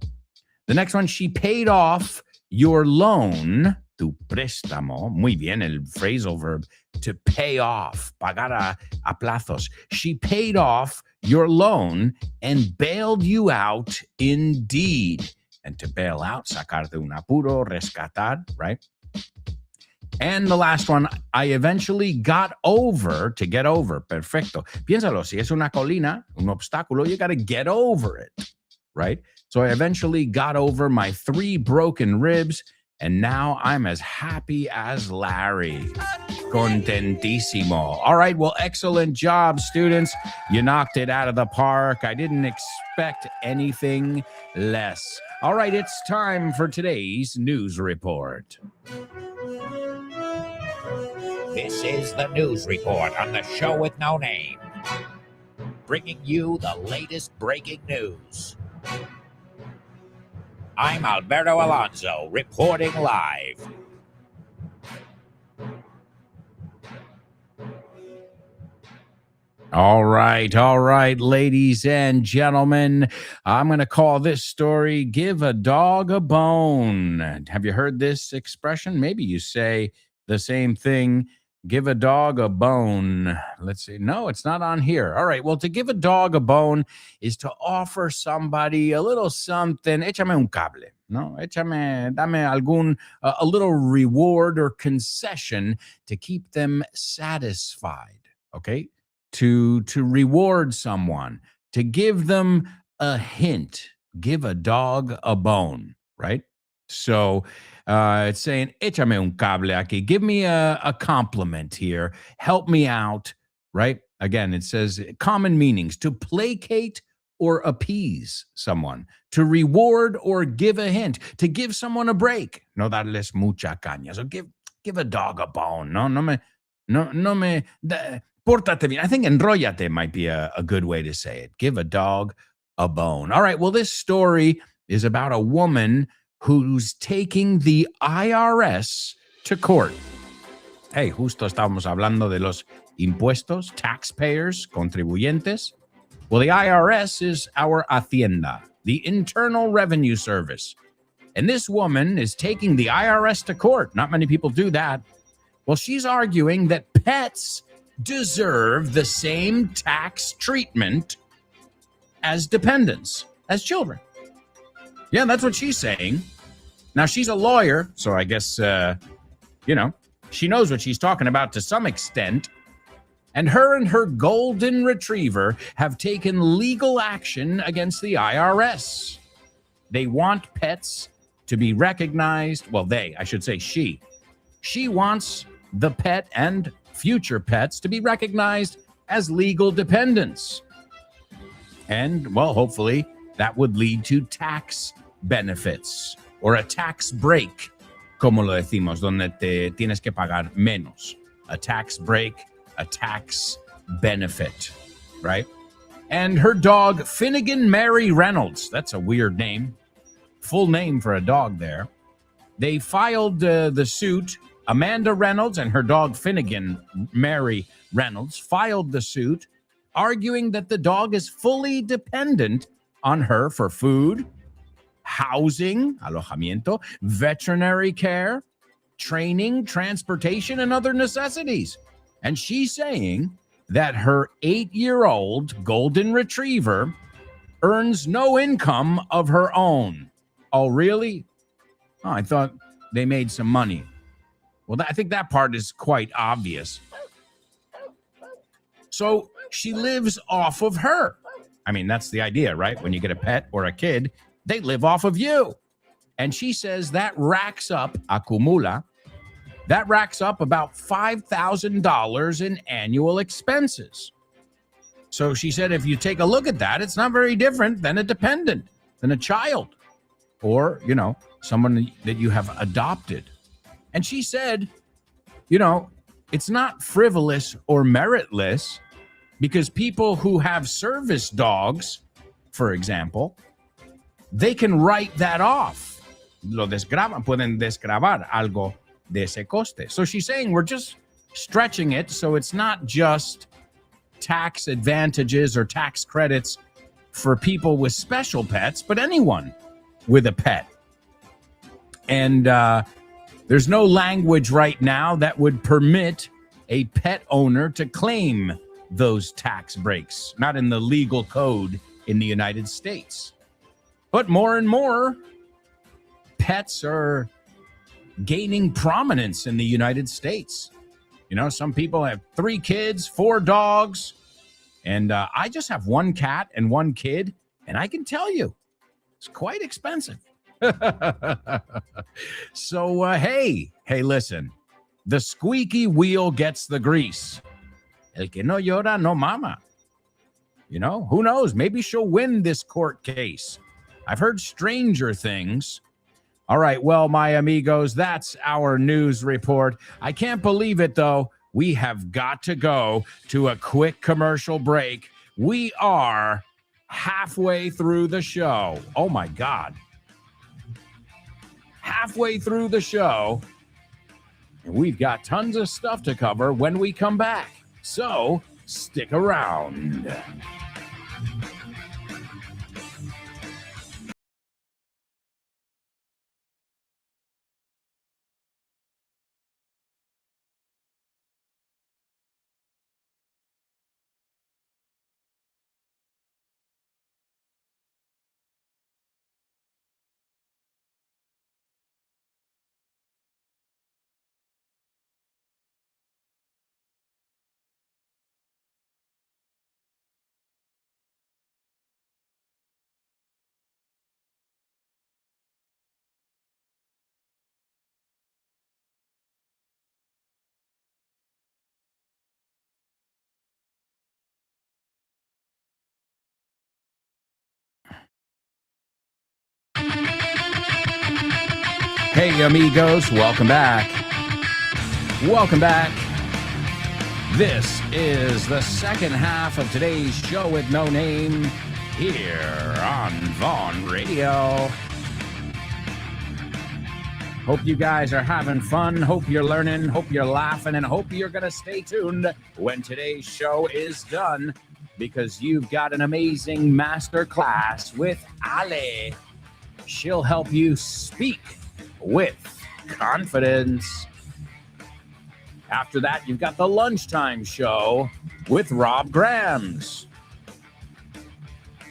A: The next one, she paid off your loan, tu préstamo, muy bien, el phrasal verb, to pay off, pagar a plazos. She paid off your loan and bailed you out indeed. And to bail out, sacar de un apuro, rescatar, right? And the last one, I eventually got over, to get over, perfecto. Piénsalo, si es una colina, un obstáculo, you got to get over it, right? So I eventually got over my 3 broken ribs, and now I'm as happy as Larry. Contentísimo. All right, well, excellent job, students. You knocked it out of the park. I didn't expect anything less. All right, it's time for today's news report.
C: This is the news report on the show with no name, bringing you the latest breaking news. I'm Alberto Alonso, reporting live.
A: All right, ladies and gentlemen. I'm going to call this story, Give a Dog a Bone. Have you heard this expression? Maybe you say the same thing. Give a dog a bone. Let's see. No, it's not on here. All right. Well, to give a dog a bone is to offer somebody a little something. Échame un cable. No, dame algún, a little reward or concession to keep them satisfied. Okay. To reward someone, to give them a hint. Give a dog a bone, right? So it's saying, échame un cable aquí. Give me a compliment here. Help me out, right? Again, it says common meanings: to placate or appease someone, to reward or give a hint, to give someone a break. No darles mucha caña. So give a dog a bone. No me, pórtate bien. I think enróllate might be a good way to say it. Give a dog a bone. All right, well, this story is about a woman who's taking the IRS to court. Hey, justo estábamos hablando de los impuestos, taxpayers, contribuyentes. Well, the IRS is our Hacienda, the Internal Revenue Service. And this woman is taking the IRS to court. Not many people do that. Well, she's arguing that pets deserve the same tax treatment as dependents, as children. Yeah, that's what she's saying. Now, she's a lawyer, so I guess, she knows what she's talking about to some extent. And her golden retriever have taken legal action against the IRS. They want pets to be recognized. Well, she. She wants the pet and future pets to be recognized as legal dependents. And, well, hopefully that would lead to tax benefits or a tax break, como lo decimos, donde te tienes que pagar menos. A tax break, a tax benefit, right? And her dog, Finnegan Mary Reynolds, that's a weird name, full name for a dog there. They filed the suit. Amanda Reynolds and her dog Finnegan Mary Reynolds filed the suit, arguing that the dog is fully dependent on her for food, housing, alojamiento, veterinary care, training, transportation, and other necessities. And she's saying that her 8-year-old golden retriever earns no income of her own. Oh, really? Oh, I thought they made some money. Well, I think that part is quite obvious. So she lives off of her. I mean, that's the idea, right? When you get a pet or a kid, they live off of you. And she says that racks up, acumula, that racks up about $5,000 in annual expenses. So she said, if you take a look at that, it's not very different than a dependent, than a child, or, someone that you have adopted. And she said, it's not frivolous or meritless, because people who have service dogs, for example, they can write that off. Lo desgravan, pueden desgravar algo de ese coste. So she's saying we're just stretching it so it's not just tax advantages or tax credits for people with special pets, but anyone with a pet. And there's no language right now that would permit a pet owner to claim those tax breaks, not in the legal code in the United States. But more and more, pets are gaining prominence in the United States. Some people have 3 kids, 4 dogs, and I just have 1 cat and 1 kid, and I can tell you, it's quite expensive. So, hey, listen, the squeaky wheel gets the grease. El que no llora, no mama. Who knows? Maybe she'll win this court case. I've heard stranger things. All right, well, my amigos, that's our news report. I can't believe it, though. We have got to go to a quick commercial break. We are halfway through the show. Oh, my God. Halfway through the show. And we've got tons of stuff to cover when we come back. So, stick around. Hey, amigos, welcome back. Welcome back. This is the second half of today's show with no name here on Vaughn Radio. Hope you guys are having fun. Hope you're learning. Hope you're laughing. And hope you're going to stay tuned when today's show is done, because you've got an amazing master class with Ale. She'll help you speak with confidence. After that, you've got the lunchtime show with Rob Grams.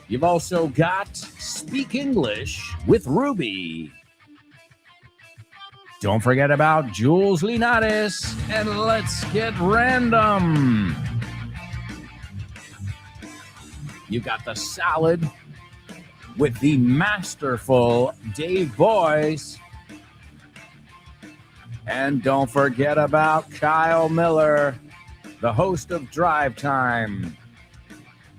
A: You've also got Speak English with Ruby. Don't forget about Jules Linares, and let's get random. You've got the salad with the masterful Dave Boyce. And don't forget about Kyle Miller, the host of Drive Time,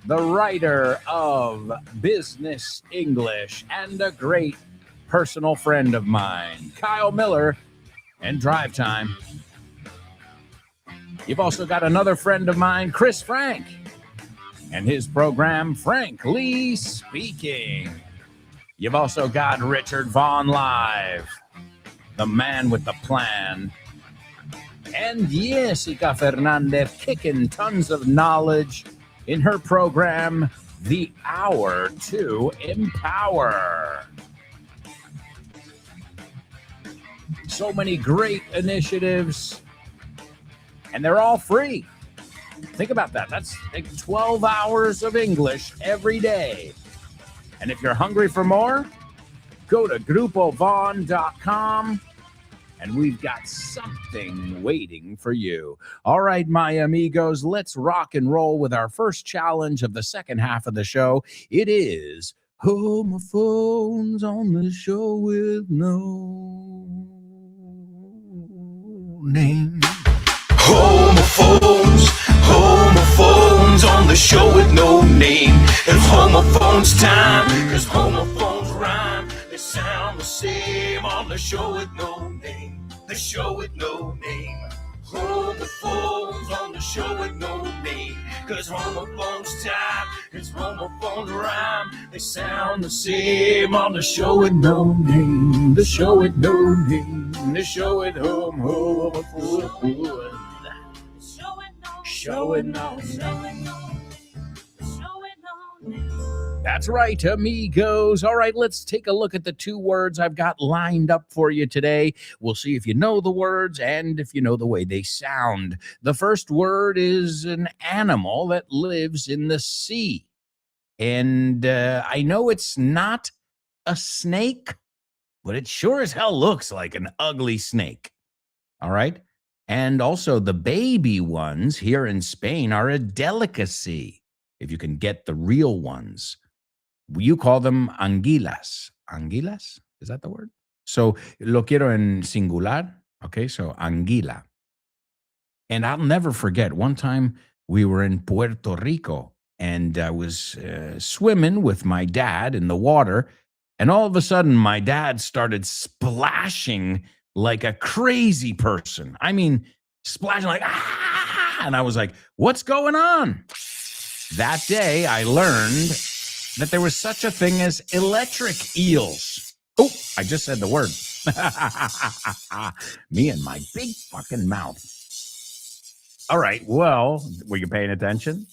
A: the writer of Business English, and a great personal friend of mine. Kyle Miller and Drive Time. You've also got another friend of mine, Chris Frank, and his program, Frank Lee Speaking. You've also got Richard Vaughn Live, the man with the plan. And Jessica Fernandez kicking tons of knowledge in her program, The Hour to Empower. So many great initiatives, and they're all free. Think about that. That's like 12 hours of English every day. And if you're hungry for more, go to grupovon.com and we've got something waiting for you. All right, my amigos, let's rock and roll with our first challenge of the second half of the show. It is homophones on the show with no name.
H: Homophones on the show with no name. It's homophones time, cause homophones rhyme. They sound the same on the show with no name. The show with no name. Homophones on the show with no name. Cause homophones time, cause homophones rhyme. They sound the same on the show with no name. The show with no name. The show with homophones. Show it no.
A: That's right, amigos. All right, let's take a look at the two words I've got lined up for you today. We'll see if you know the words and if you know the way they sound. The first word is an animal that lives in the sea. And I know it's not a snake, but it sure as hell looks like an ugly snake. All right? And also the baby ones here in Spain are a delicacy, if you can get the real ones. You call them anguilas. Anguilas? Is that the word? So lo quiero en singular. Okay, so anguila. And I'll never forget, one time we were in Puerto Rico and I was swimming with my dad in the water. And all of a sudden, my dad started splashing like a crazy person. I mean, splashing like, ah! And I was like, what's going on? That day, I learned that there was such a thing as electric eels. Oh, I just said the word. Me and my big fucking mouth. All right, well, were you paying attention?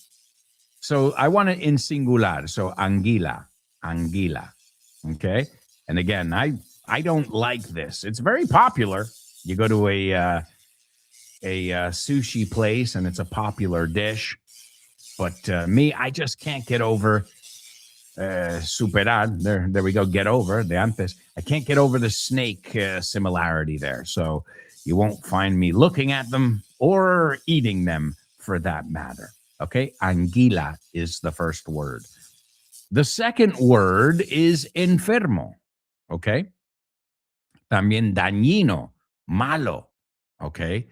A: So I want it in singular, so anguila, okay? And again, I don't like this. It's very popular. You go to a sushi place and it's a popular dish. But me, I just can't get over superar. There we go. Get over de antes. I can't get over the snake similarity there. So you won't find me looking at them or eating them for that matter. Okay, anguila is the first word. The second word is enfermo. Okay. También dañino, malo. Okay.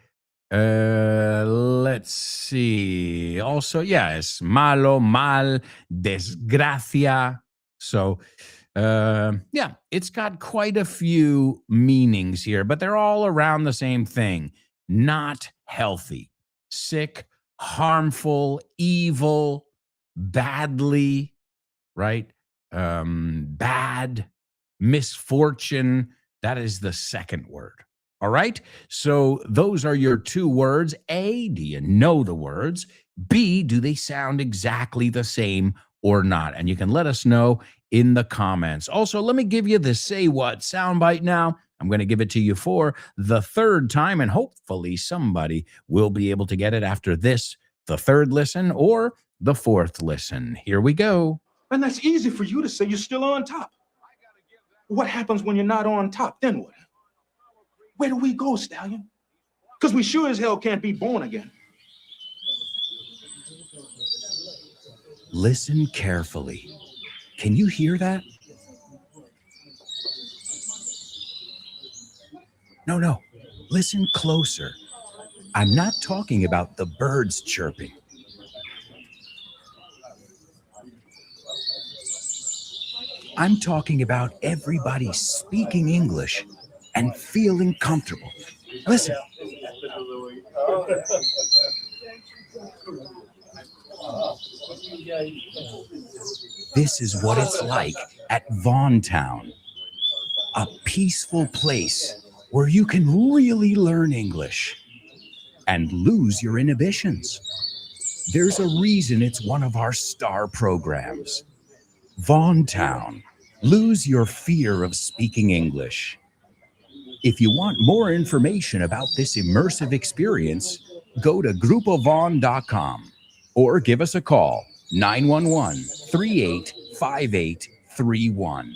A: Let's see. Also, yes, malo, mal, desgracia. So, yeah, it's got quite a few meanings here, but they're all around the same thing. Not healthy, sick, harmful, evil, badly, right? Bad, misfortune. That is the second word. All right. So those are your two words. A, do you know the words? B, do they sound exactly the same or not? And you can let us know in the comments. Also, let me give you the Say What soundbite now. I'm going to give it to you for the third time, and hopefully somebody will be able to get it after this, the third listen or the fourth listen. Here we go.
D: And that's easy for you to say. You're still on top. What happens when you're not on top? Then what? Where do we go, Stallion? Because we sure as hell can't be born again.
A: Listen carefully. Can you hear that? No. Listen closer. I'm not talking about the birds chirping. I'm talking about everybody speaking English and feeling comfortable. Listen. This is what it's like at Vaughan Town, a peaceful place where you can really learn English and lose your inhibitions. There's a reason it's one of our star programs. Vaughan Town, lose your fear of speaking English. If you want more information about this immersive experience, go to grupovon.com or give us a call 911-385831.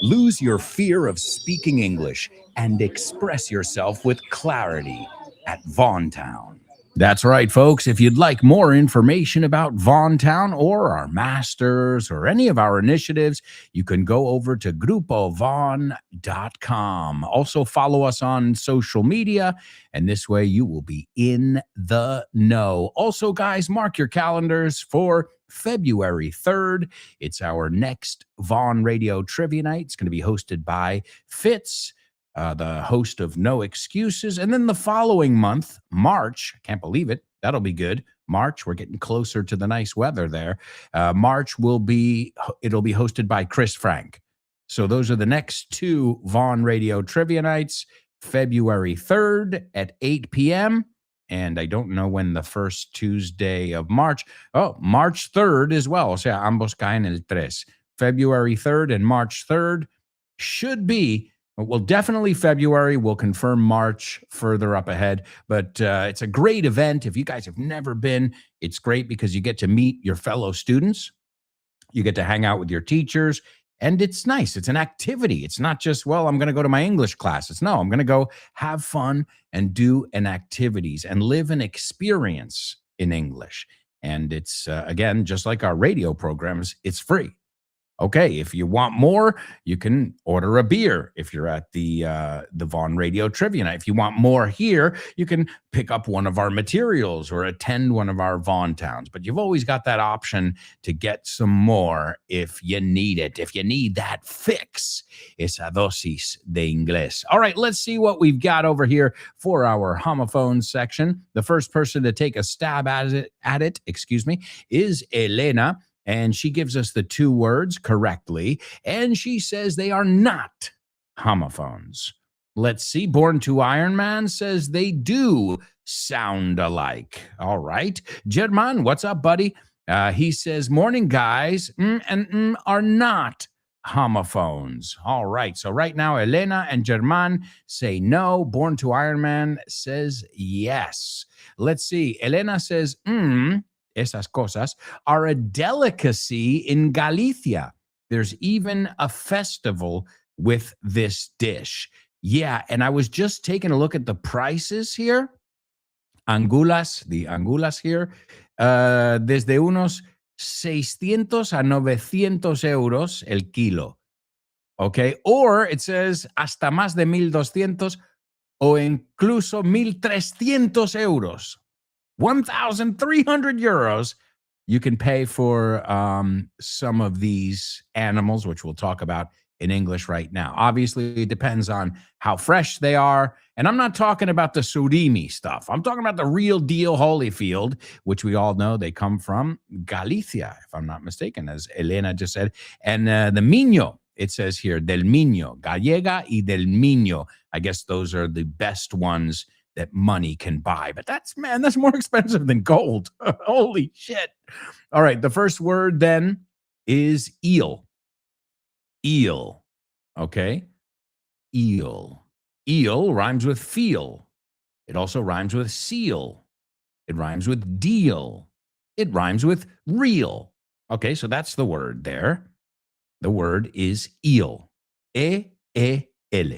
A: Lose your fear of speaking English and express yourself with clarity at Vaughntown. That's right, folks. If you'd like more information about Vaughntown or our masters or any of our initiatives, you can go over to grupovon.com. Also, follow us on social media, and this way you will be in the know. Also, guys, mark your calendars for February 3rd. It's our next Vaughn Radio Trivia Night. It's going to be hosted by Fitz, the host of No Excuses. And then the following month, March, I can't believe it, that'll be good. March, we're getting closer to the nice weather there. March it'll be hosted by Chris Frank. So those are the next two Vaughn Radio Trivia Nights, February 3rd at 8 p.m. And I don't know when the first Tuesday of March. Oh, March 3rd as well. O sea, ambos caen el 3. February 3rd and March 3rd should be, well, definitely February. We'll confirm March further up ahead. But it's a great event. If you guys have never been, it's great because you get to meet your fellow students. You get to hang out with your teachers. And it's nice. It's an activity. It's not just, well, I'm going to go to my English classes. No, I'm going to go have fun and do an activities and live an experience in English. And it's, again, just like our radio programs, it's free. Okay, if you want more, you can order a beer if you're at the Vaughn Radio Trivia Night. If you want more here, you can pick up one of our materials or attend one of our Vaughn Towns. But you've always got that option to get some more if you need it, if you need that fix. Esa dosis de inglés. All right, let's see what we've got over here for our homophones section. The first person to take a stab at it, is Elena. And she gives us the two words correctly. And she says they are not homophones. Let's see. Born to Iron Man says they do sound alike. All right. German, what's up, buddy? He says, morning, guys. And are not homophones. All right. So right now, Elena and German say no. Born to Iron Man says yes. Let's see. Elena says, esas cosas are a delicacy in Galicia. There's even a festival with this dish. Yeah, and I was just taking a look at the prices here. The angulas here, desde unos 600 a 900 euros el kilo. Okay, or it says hasta más de 1,200 o incluso 1,300 euros. 1,300 euros you can pay for some of these animals, which we'll talk about in English right now. Obviously, it depends on how fresh they are. And I'm not talking about the surimi stuff. I'm talking about the real deal Holyfield, which we all know they come from Galicia, if I'm not mistaken, as Elena just said. And the Miño, it says here, del Miño, Gallega y del Miño. I guess those are the best ones that money can buy. But that's more expensive than gold. Holy shit. All right, the first word then is eel. Eel, okay? Eel. Eel rhymes with feel. It also rhymes with seal. It rhymes with deal. It rhymes with real. Okay, so that's the word there. The word is eel. E-E-L.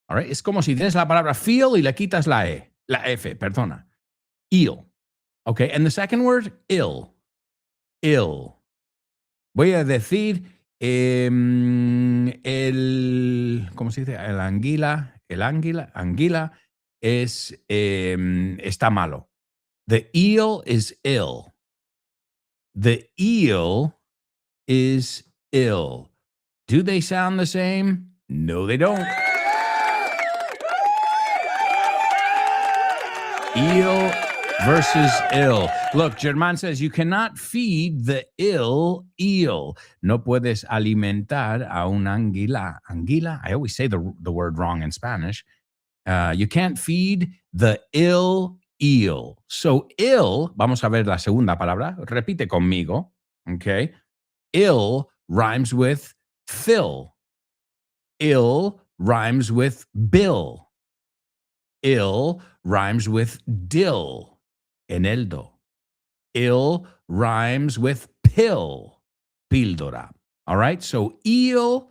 A: All right, es como si tienes la palabra feel y le quitas la E, la F, perdona. Eel. Okay, and the second word, ill. Ill. Voy a decir ¿cómo se dice? Anguila es, está malo. The eel is ill. The eel is ill. Do they sound the same? No, they don't. Eel versus ill. Look, German says you cannot feed the ill eel. No puedes alimentar a un anguila. Anguila? I always say the word wrong in Spanish. You can't feed the ill eel. So ill, vamos a ver la segunda palabra. Repite conmigo. Okay. Ill rhymes with fill. Ill rhymes with bill. Ill rhymes with dill. eneldo. Ill rhymes with pill, píldora. All right, so eel,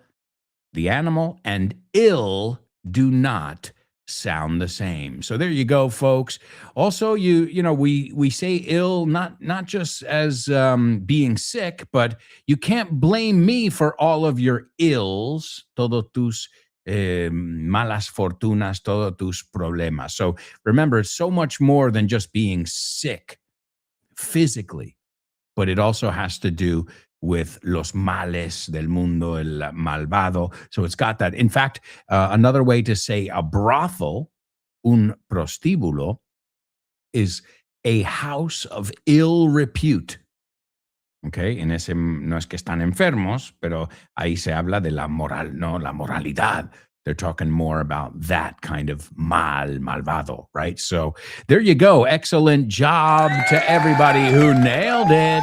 A: the animal, and ill do not sound the same. So there you go, folks. Also, we say ill not just as being sick, but you can't blame me for all of your ills, todos tus malas fortunas, todos tus problemas. So remember, it's so much more than just being sick physically, but it also has to do with los males del mundo, el malvado. So it's got that. In fact, another way to say a brothel, un prostíbulo, is a house of ill repute. Okay, en ese no es que están enfermos, pero ahí se habla de la moral, no, la moralidad. They're talking more about that kind of malvado, right? So there you go. Excellent job to everybody who nailed it.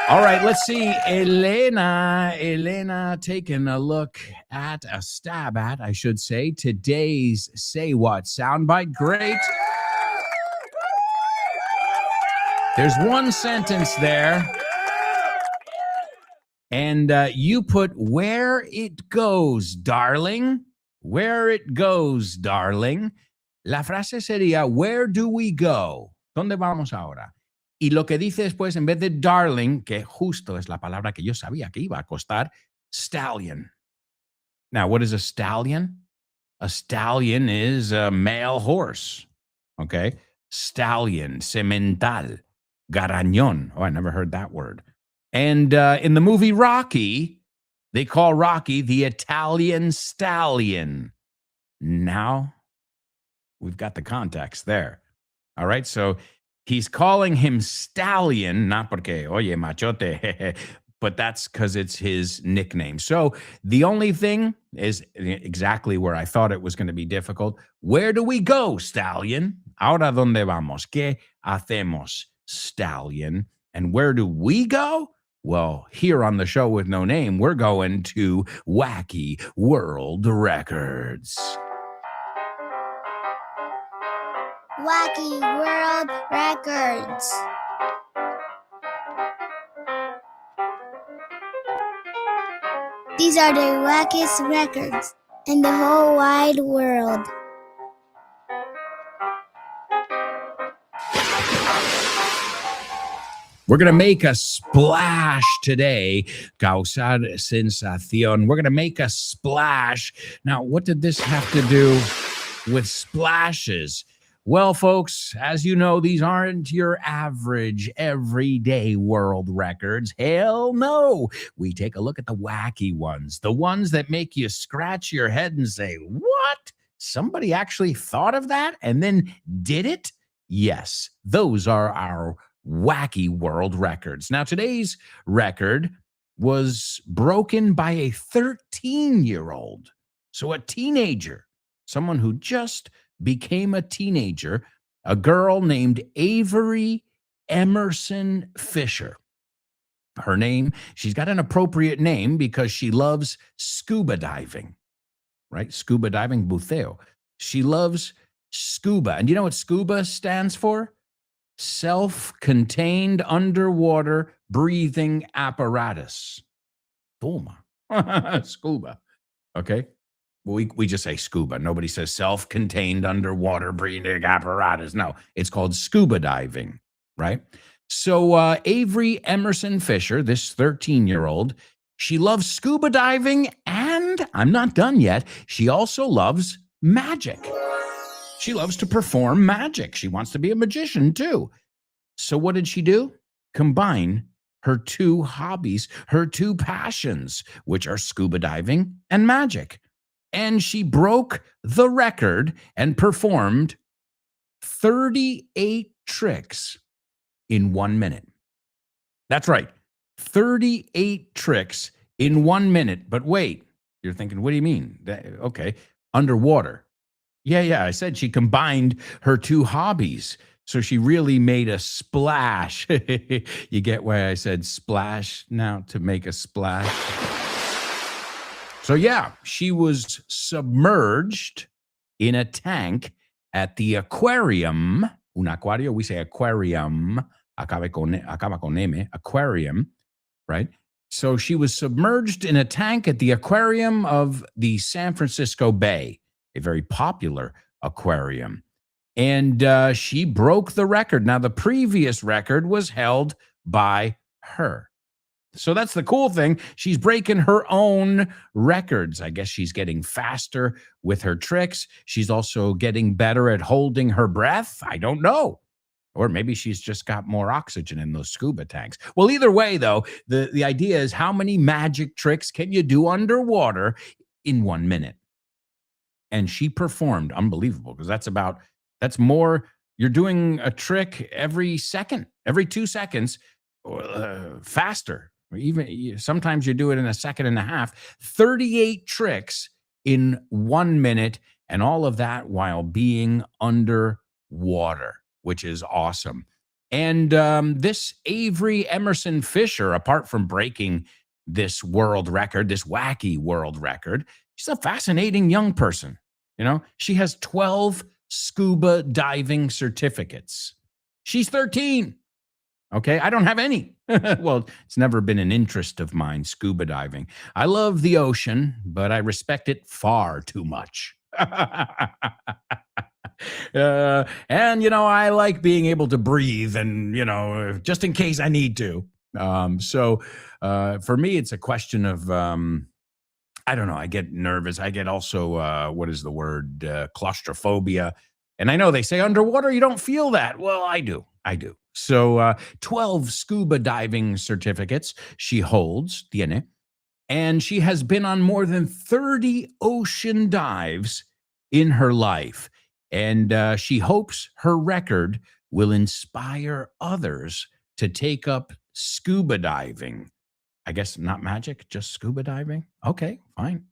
A: All right, let's see. Elena taking a look at, a stab at, I should say, today's Say What soundbite. Great. There's one sentence there. And you put where it goes, darling. Where it goes, darling. La frase sería, where do we go? ¿Dónde vamos ahora? Y lo que dice después, en vez de darling, que justo es la palabra que yo sabía que iba a costar, stallion. Now, what is a stallion? A stallion is a male horse. Okay? Stallion, semental, garañón. Oh, I never heard that word. And in the movie Rocky, they call Rocky the Italian stallion. Now, we've got the context there. All right, so he's calling him stallion, not porque, oye, machote, but that's because it's his nickname. So the only thing is exactly where I thought it was going to be difficult. Where do we go, stallion? Ahora, ¿dónde vamos? ¿Qué hacemos, stallion? And where do we go? Well, here on the show with no name, we're going to Wacky World Records.
I: Wacky World Records. These are the wackiest records in the whole wide world.
A: We're going to make a splash today. Causar sensación. We're going to make a splash. Now, what did this have to do with splashes? Well, folks, as you know, these aren't your average everyday world records. Hell no. We take a look at the wacky ones, the ones that make you scratch your head and say, what? Somebody actually thought of that and then did it? Yes, those are our wacky world records. Now, today's record was broken by a 13-year-old. So a teenager, someone who just became a teenager, a girl named Avery Emerson Fisher. Her name, she's got an appropriate name because she loves scuba diving, right? Scuba diving, buceo. She loves scuba. And you know what scuba stands for? Self-contained underwater breathing apparatus. Toma. Scuba. Okay. We just say scuba. Nobody says self-contained underwater breathing apparatus. No, it's called scuba diving, right? So Avery Emerson Fisher, this 13-year-old, she loves scuba diving, and I'm not done yet. She also loves magic. She loves to perform magic. She wants to be a magician too. So what did she do? Combine her two hobbies, her two passions, which are scuba diving and magic. And she broke the record and performed 38 tricks in 1 minute. That's right, 38 tricks in 1 minute. But wait, you're thinking, what do you mean? Okay, underwater. Yeah, I said she combined her two hobbies. So she really made a splash. You get why I said splash now, to make a splash? So yeah, she was submerged in a tank at the aquarium. Un acuario, we say aquarium. Acaba con M, aquarium, right? So she was submerged in a tank at the aquarium of the San Francisco Bay, a very popular aquarium. And she broke the record. Now, the previous record was held by her. So that's the cool thing. She's breaking her own records. I guess she's getting faster with her tricks. She's also getting better at holding her breath. I don't know. Or maybe she's just got more oxygen in those scuba tanks. Well, either way, though, the idea is how many magic tricks can you do underwater in 1 minute? And she performed unbelievable, because that's more. You're doing a trick every second, every 2 seconds, faster. Or even sometimes you do it in a second and a half. 38 tricks in 1 minute, and all of that while being underwater, which is awesome. And this Avery Emerson Fisher, apart from breaking this world record, this wacky world record, she's a fascinating young person. You know, she has 12 scuba diving certificates. She's 13. Okay, I don't have any. Well, it's never been an interest of mine, scuba diving. I love the ocean, but I respect it far too much. And, you know, I like being able to breathe and, you know, just in case I need to. So for me, it's a question of, I don't know, I get nervous. I get also, what is the word? Claustrophobia. And I know they say underwater, you don't feel that. Well, I do. So 12 scuba diving certificates she holds, tiene, and she has been on more than 30 ocean dives in her life. And she hopes her record will inspire others to take up scuba diving. I guess not magic, just scuba diving. Okay, fine.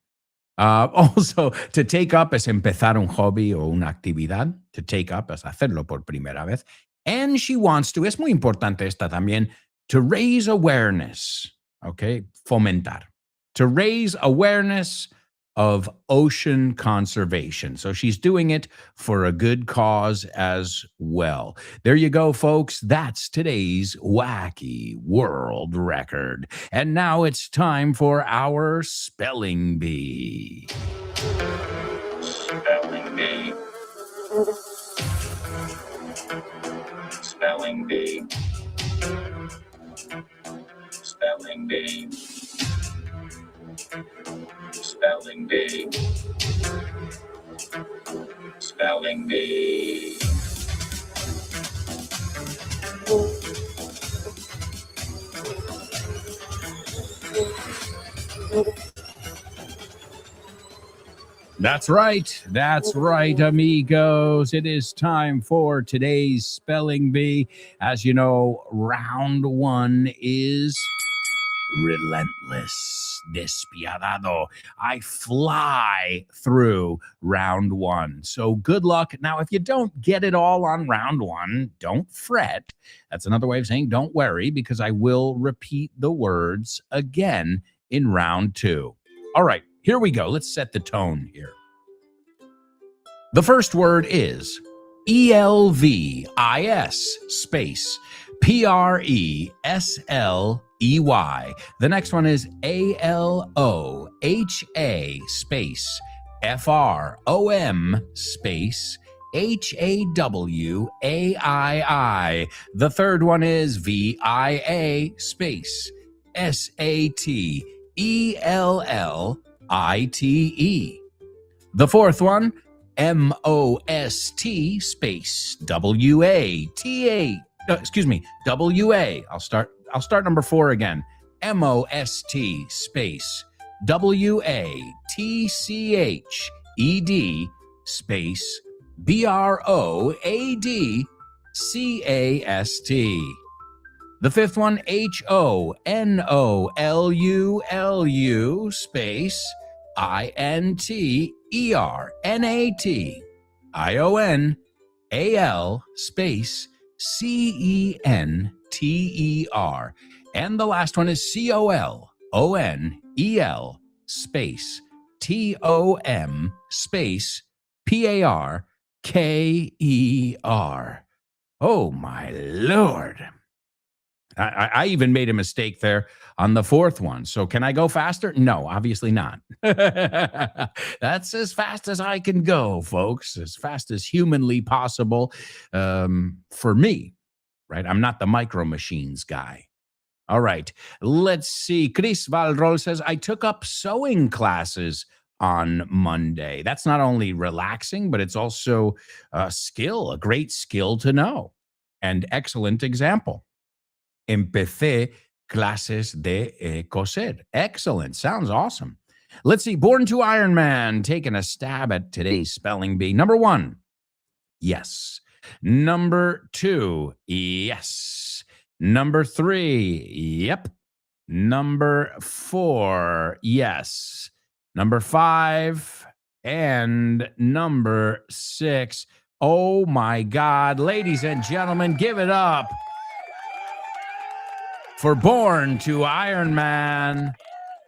A: Also, to take up es empezar un hobby o una actividad. To take up es hacerlo por primera vez. And she wants to, es muy importante esta también, to raise awareness, okay? Fomentar. To raise awareness of ocean conservation. So she's doing it for a good cause as well. There you go, folks. That's today's wacky world record. And now it's time for our spelling bee.
H: Spelling bee. Spelling bee. Spelling bee. Spelling bee. Spelling bee.
A: That's right, amigos. It is time for today's spelling bee. As you know, round one is relentless, despiadado. I fly through round one. So good luck. Now, if you don't get it all on round one, don't fret. That's another way of saying don't worry, because I will repeat the words again in round two. All right, here we go. Let's set the tone here. The first word is ELVIS space PRESLEY. The next one is ALOHA space FROM space HAWAII. The third one is VIA space SATELLITE. The fourth one, MOST space WA. I'll start number 4 again. MOST space WATCHED space BROADCAST. The fifth one, HONOLULU space INTERNATIONAL space CENTER. And the last one is COLONEL space TOM space K-E-R. Oh, my Lord. I even made a mistake there on the fourth one. So can I go faster? No, obviously not. That's as fast as I can go, folks, as fast as humanly possible for me, right? I'm not the micro machines guy. All right, let's see. Chris Valrol says, I took up sewing classes on Monday. That's not only relaxing, but it's also a skill, a great skill to know. And excellent example. Empecé clases de coser. Excellent. Sounds awesome. Let's see. Born to Iron Man, taking a stab at today's spelling bee. Number 1, yes. Number 2, yes. Number 3, yep. Number 4, yes. Number 5, and number 6. Oh my God. Ladies and gentlemen, give it up for Born to Iron Man.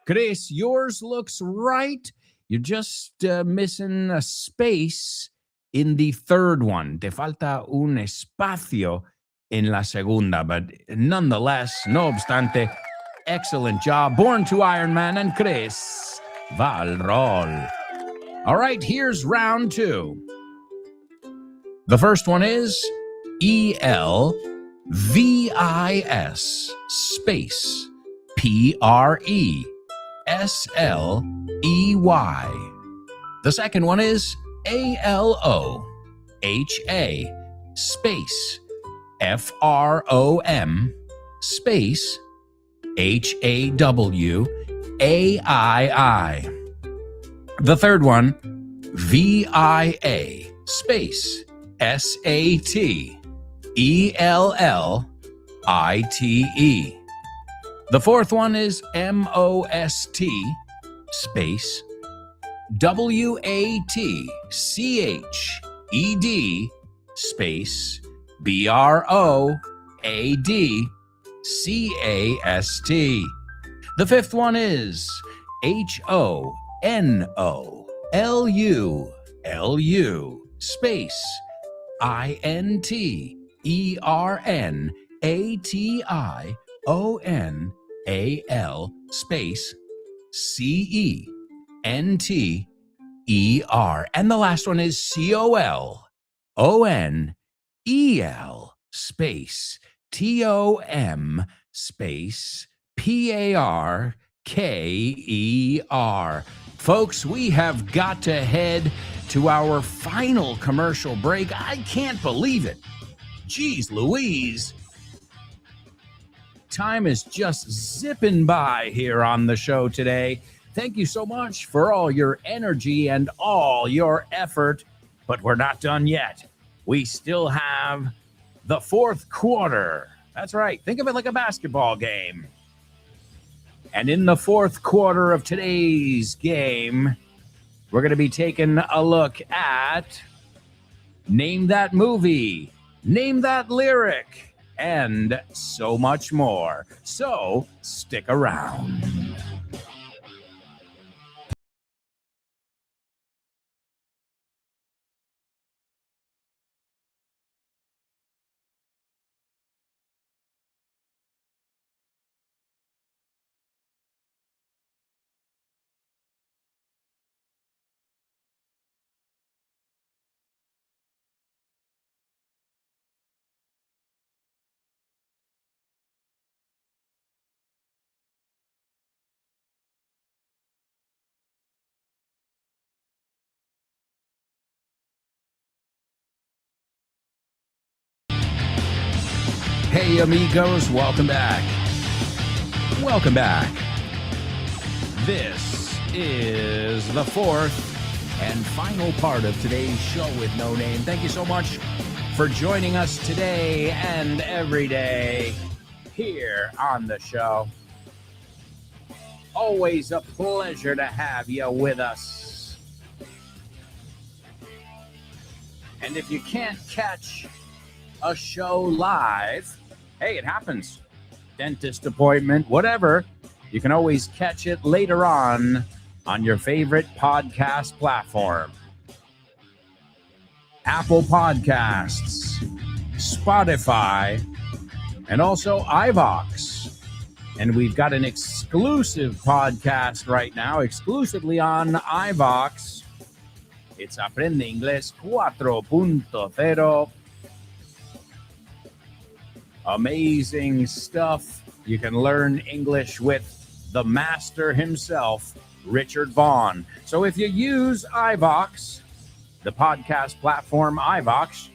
A: Chris, yours looks right. You're just missing a space in the third one. Te falta un espacio en la segunda, but nonetheless, no obstante, excellent job. Born to Iron Man and Chris Valrol. All right, here's round 2. The first one is ELVIS space PRESLEY. The second one is ALOHA space FROM space HAWAII. The third one, VIA space SATELLITE. The fourth one is MOST space WATCHED space BROADCAST. The fifth one is HONOLULU space INTERNATIONAL space CENTER. And the last one is COLONEL space TOM space PARKER. Folks, we have got to head to our final commercial break. I can't believe it. Jeez Louise. Time is just zipping by here on the show today. Thank you so much for all your energy and all your effort, but we're not done yet. We still have the fourth quarter. That's right. Think of it like a basketball game. And in the fourth quarter of today's game, we're going to be taking a look at Name That Movie, Name That Lyric, and so much more. So stick around. Hey amigos, welcome back. Welcome back. This is the fourth and final part of today's show with No Name. Thank you so much for joining us today and every day here on the show. Always a pleasure to have you with us. And if you can't catch a show live, hey, it happens. Dentist appointment, whatever. You can always catch it later on your favorite podcast platform. Apple Podcasts, Spotify, and also iVox. And we've got an exclusive podcast right now, exclusively on iVox. It's Aprende Inglés 4.0. Amazing stuff. You can learn English with the master himself, Richard Vaughn. So if you use iVox, the podcast platform iVox,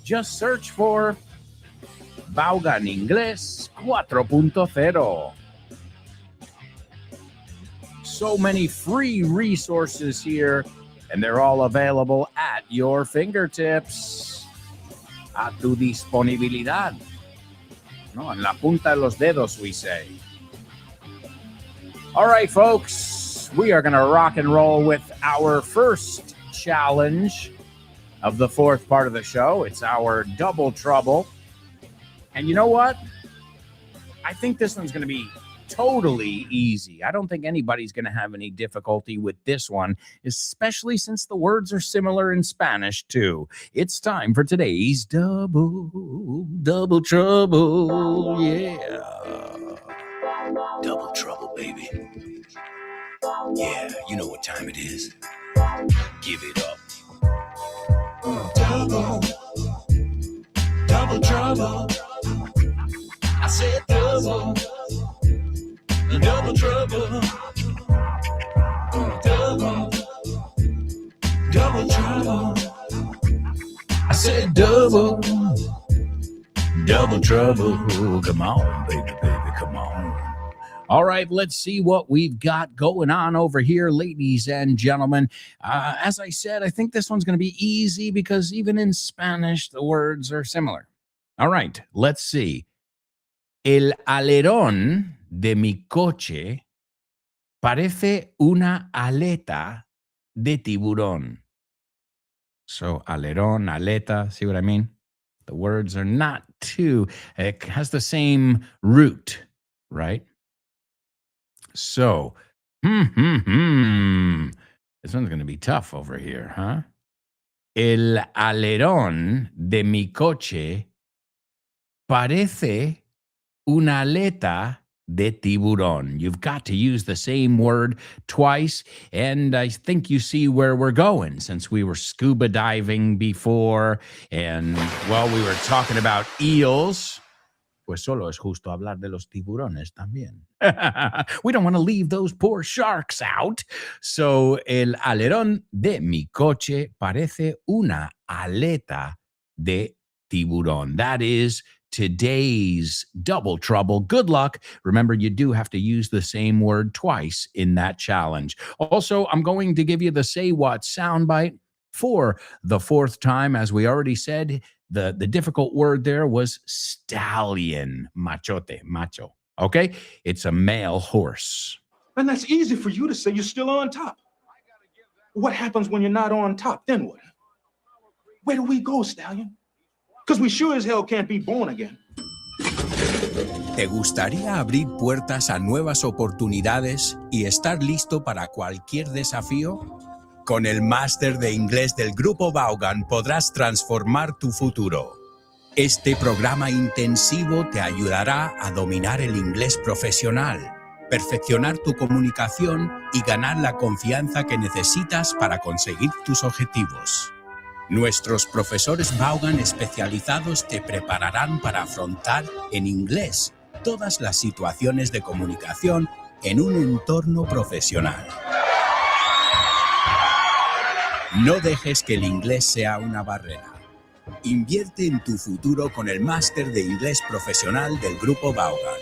A: just search for Vaughan Inglés 4.0. So many free resources here, and they're all available at your fingertips. A tu disponibilidad. No, en la punta de los dedos, we say. All right, folks, we are going to rock and roll with our first challenge of the fourth part of the show. It's our Double Trouble. And you know what? I think this one's going to be totally easy. I don't think anybody's going to have any difficulty with this one, especially since the words are similar in Spanish too. It's time for today's Double Trouble. Yeah.
H: Double trouble, baby. Yeah, you know what time it is. Give it up. Double trouble. I said double trouble. Double trouble.
A: I said double trouble. Come on, baby, come on. All right, let's see what we've got going on over here, ladies and gentlemen. As I said, I think this one's going to be easy because even in Spanish, the words are similar. All right, let's see. El alerón de mi coche parece una aleta de tiburón. So, alerón, aleta, see what I mean? The words are not too, it has the same root, right? So, this one's going to be tough over here, huh? El alerón de mi coche parece una aleta de tiburón. You've got to use the same word twice, and I think you see where we're going since we were scuba diving before, and, well, we were talking about eels. Pues solo es justo hablar de los tiburones también. We don't want to leave those poor sharks out. So, el alerón de mi coche parece una aleta de tiburón. That is today's Double Trouble. Good luck. Remember, you do have to use the same word twice in that challenge. Also, I'm going to give you the Say What soundbite for the fourth time. As we already said, the difficult word there was stallion, machote, macho. Okay? It's a male horse.
D: And that's easy for you to say. You're still on top. What happens when you're not on top? Then what? Where do we go, Stallion? Because we sure as hell can't be born again.
J: ¿Te gustaría abrir puertas a nuevas oportunidades y estar listo para cualquier desafío? Con el máster de inglés del Grupo Vaughan podrás transformar tu futuro. Este programa intensivo te ayudará a dominar el inglés profesional, perfeccionar tu comunicación y ganar la confianza que necesitas para conseguir tus objetivos. Nuestros profesores Vaughan especializados te prepararán para afrontar en inglés todas las situaciones de comunicación en un entorno profesional. No dejes que el inglés sea una barrera. Invierte en tu futuro con el máster de inglés profesional del Grupo Vaughan.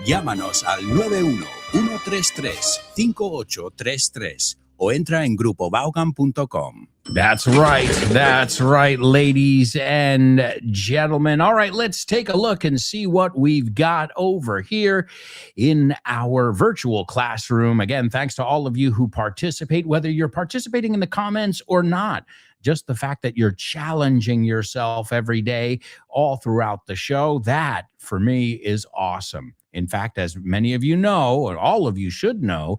J: Llámanos al 91-133-5833 o entra en grupovaughan.com.
A: That's right, ladies and gentlemen. All right, let's take a look and see what we've got over here in our virtual classroom. Again, thanks to all of you who participate, whether you're participating in the comments or not. Just the fact that you're challenging yourself every day all throughout the show, that for me is awesome. In fact, as many of you know, or all of you should know,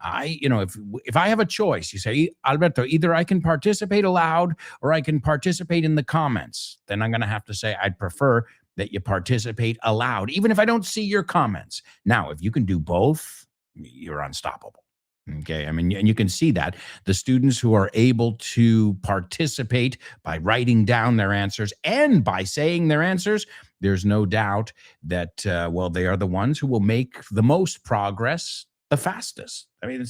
A: if I have a choice, you say, Alberto, either I can participate aloud or I can participate in the comments. Then I'm going to have to say I'd prefer that you participate aloud, even if I don't see your comments. Now, if you can do both, you're unstoppable. Okay, I mean, and you can see that the students who are able to participate by writing down their answers and by saying their answers, there's no doubt that, they are the ones who will make the most progress the fastest. I mean,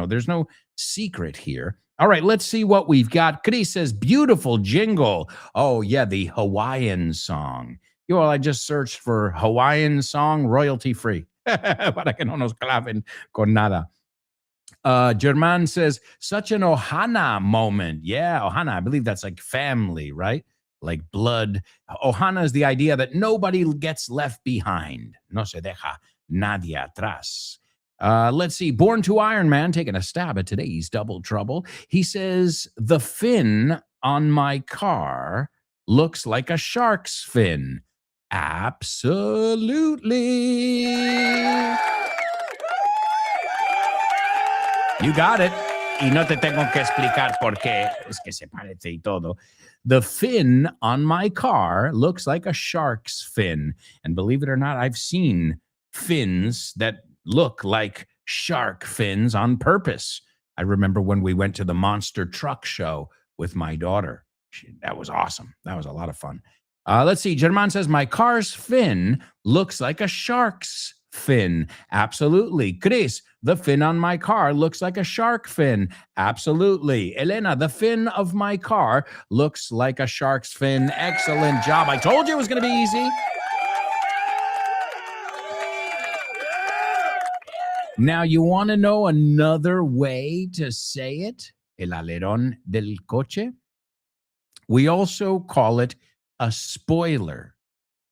A: there's no secret here. All right, let's see what we've got. Chris says, beautiful jingle. Oh, yeah, the Hawaiian song. I just searched for Hawaiian song, royalty free. Para que no nos claven con nada. German says, such an Ohana moment. Yeah, Ohana, I believe that's like family, right? Like blood. Ohana is the idea that nobody gets left behind. No se deja nadie atrás. Let's see. Born to Iron Man, taking a stab at today's double trouble. He says, the fin on my car looks like a shark's fin. Absolutely. You got it. Y no te tengo que explicar por qué. Es que se parece y todo. The fin on my car looks like a shark's fin. And believe it or not, I've seen fins that look like shark fins on purpose. I remember when we went to the monster truck show with my daughter. That was awesome. That was a lot of fun. Let's see. German says, my car's fin looks like a shark's fin. Absolutely. Chris, the fin on my car looks like a shark fin. Absolutely. Elena, the fin of my car looks like a shark's fin. Excellent job. I told you it was going to be easy. Now, you want to know another way to say it? El alerón del coche. We also call it a spoiler.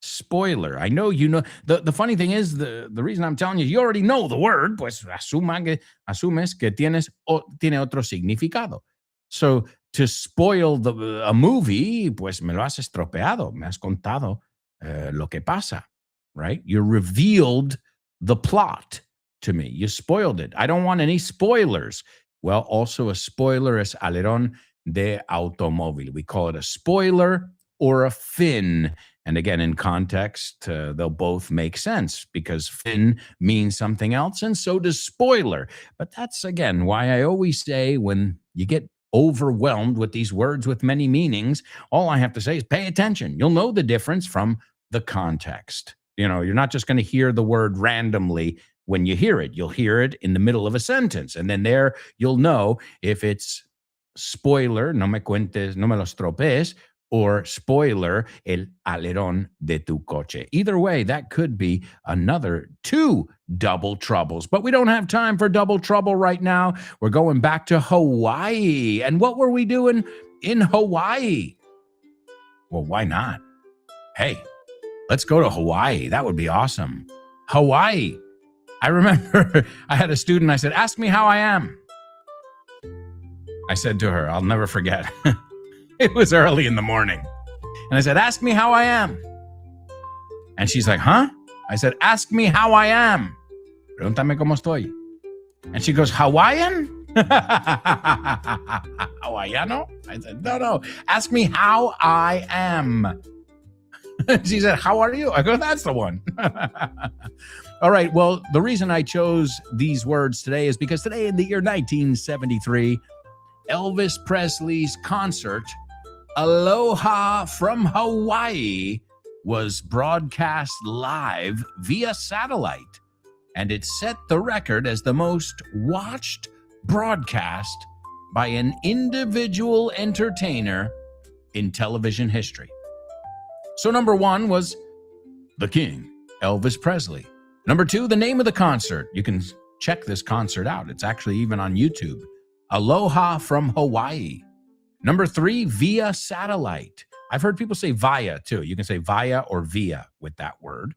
A: Spoiler. I know you know. The funny thing is, the reason I'm telling you already know the word, pues asumes que tiene otro significado. So to spoil a movie, pues me lo has estropeado, me has contado lo que pasa, right? You revealed the plot to me. You spoiled it. I don't want any spoilers. Well, also a spoiler es alerón de automóvil. We call it a spoiler or a fin. And again, in context, they'll both make sense because fin means something else, and so does spoiler. But that's, again, why I always say when you get overwhelmed with these words with many meanings, all I have to say is pay attention. You'll know the difference from the context. You're not just going to hear the word randomly when you hear it. You'll hear it in the middle of a sentence, and then there you'll know if it's spoiler, no me cuentes, no me los tropees, or spoiler, el alerón de tu coche. Either way, that could be another 2 double troubles. But we don't have time for double trouble right now. We're going back to Hawaii. And what were we doing in Hawaii? Well, why not? Hey, let's go to Hawaii. That would be awesome. Hawaii. I remember I had a student, I said, ask me how I am. I said to her, I'll never forget. It was early in the morning. And I said, ask me how I am. And she's like, huh? I said, ask me how I am. Pregúntame cómo estoy. And she goes, Hawaiian? Hawaiiano? I said, no. Ask me how I am. She said, how are you? I go, that's the one. All right. Well, the reason I chose these words today is because today in the year 1973, Elvis Presley's concert, Aloha from Hawaii, was broadcast live via satellite, and it set the record as the most watched broadcast by an individual entertainer in television history. So number 1 was the King, Elvis Presley. Number 2, the name of the concert. You can check this concert out. It's actually even on YouTube. Aloha from Hawaii. Number 3, via satellite. I've heard people say via too. You can say via or via with that word.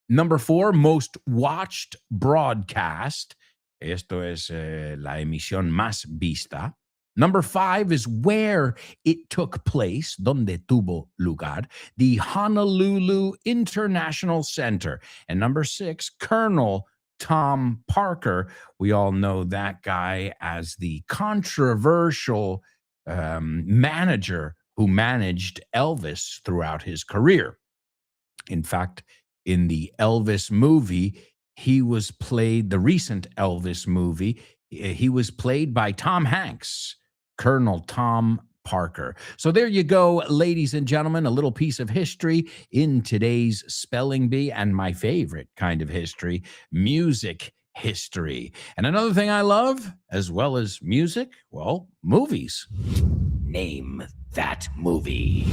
A: Number 4, most watched broadcast. Esto es la emisión más vista. Number 5 is where it took place, donde tuvo lugar, the Honolulu International Center. And number 6, Colonel Tom Parker. We all know that guy as the controversial manager who managed Elvis throughout his career. In fact, in the Elvis movie, he was played, the recent Elvis movie, he was played by Tom Hanks, Colonel Tom Parker. So there you go, ladies and gentlemen, a little piece of history in today's Spelling Bee, and my favorite kind of history, music history. And another thing I love, as well as music, well, movies.
C: Name that movie.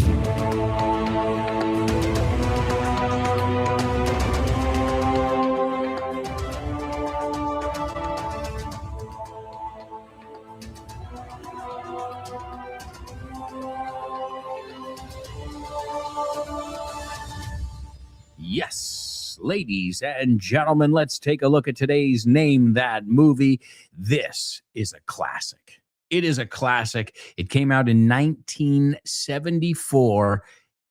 A: Yes, ladies and gentlemen, let's take a look at today's Name That Movie. This is a classic. It is a classic. It came out in 1974,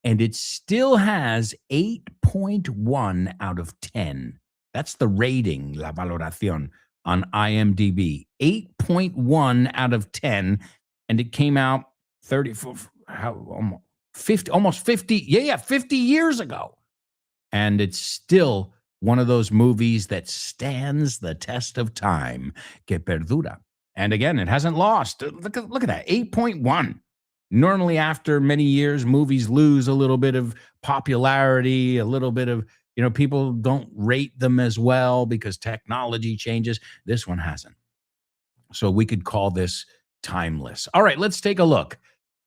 A: and it still has 8.1 out of 10. That's the rating, la valoración, on IMDb. 8.1 out of 10, and it came out 50 years ago. And it's still one of those movies that stands the test of time, que perdura. And again, it hasn't lost. Look at that, 8.1. Normally, after many years, movies lose a little bit of popularity, a little bit of, people don't rate them as well because technology changes. This one hasn't. So we could call this timeless. All right, let's take a look.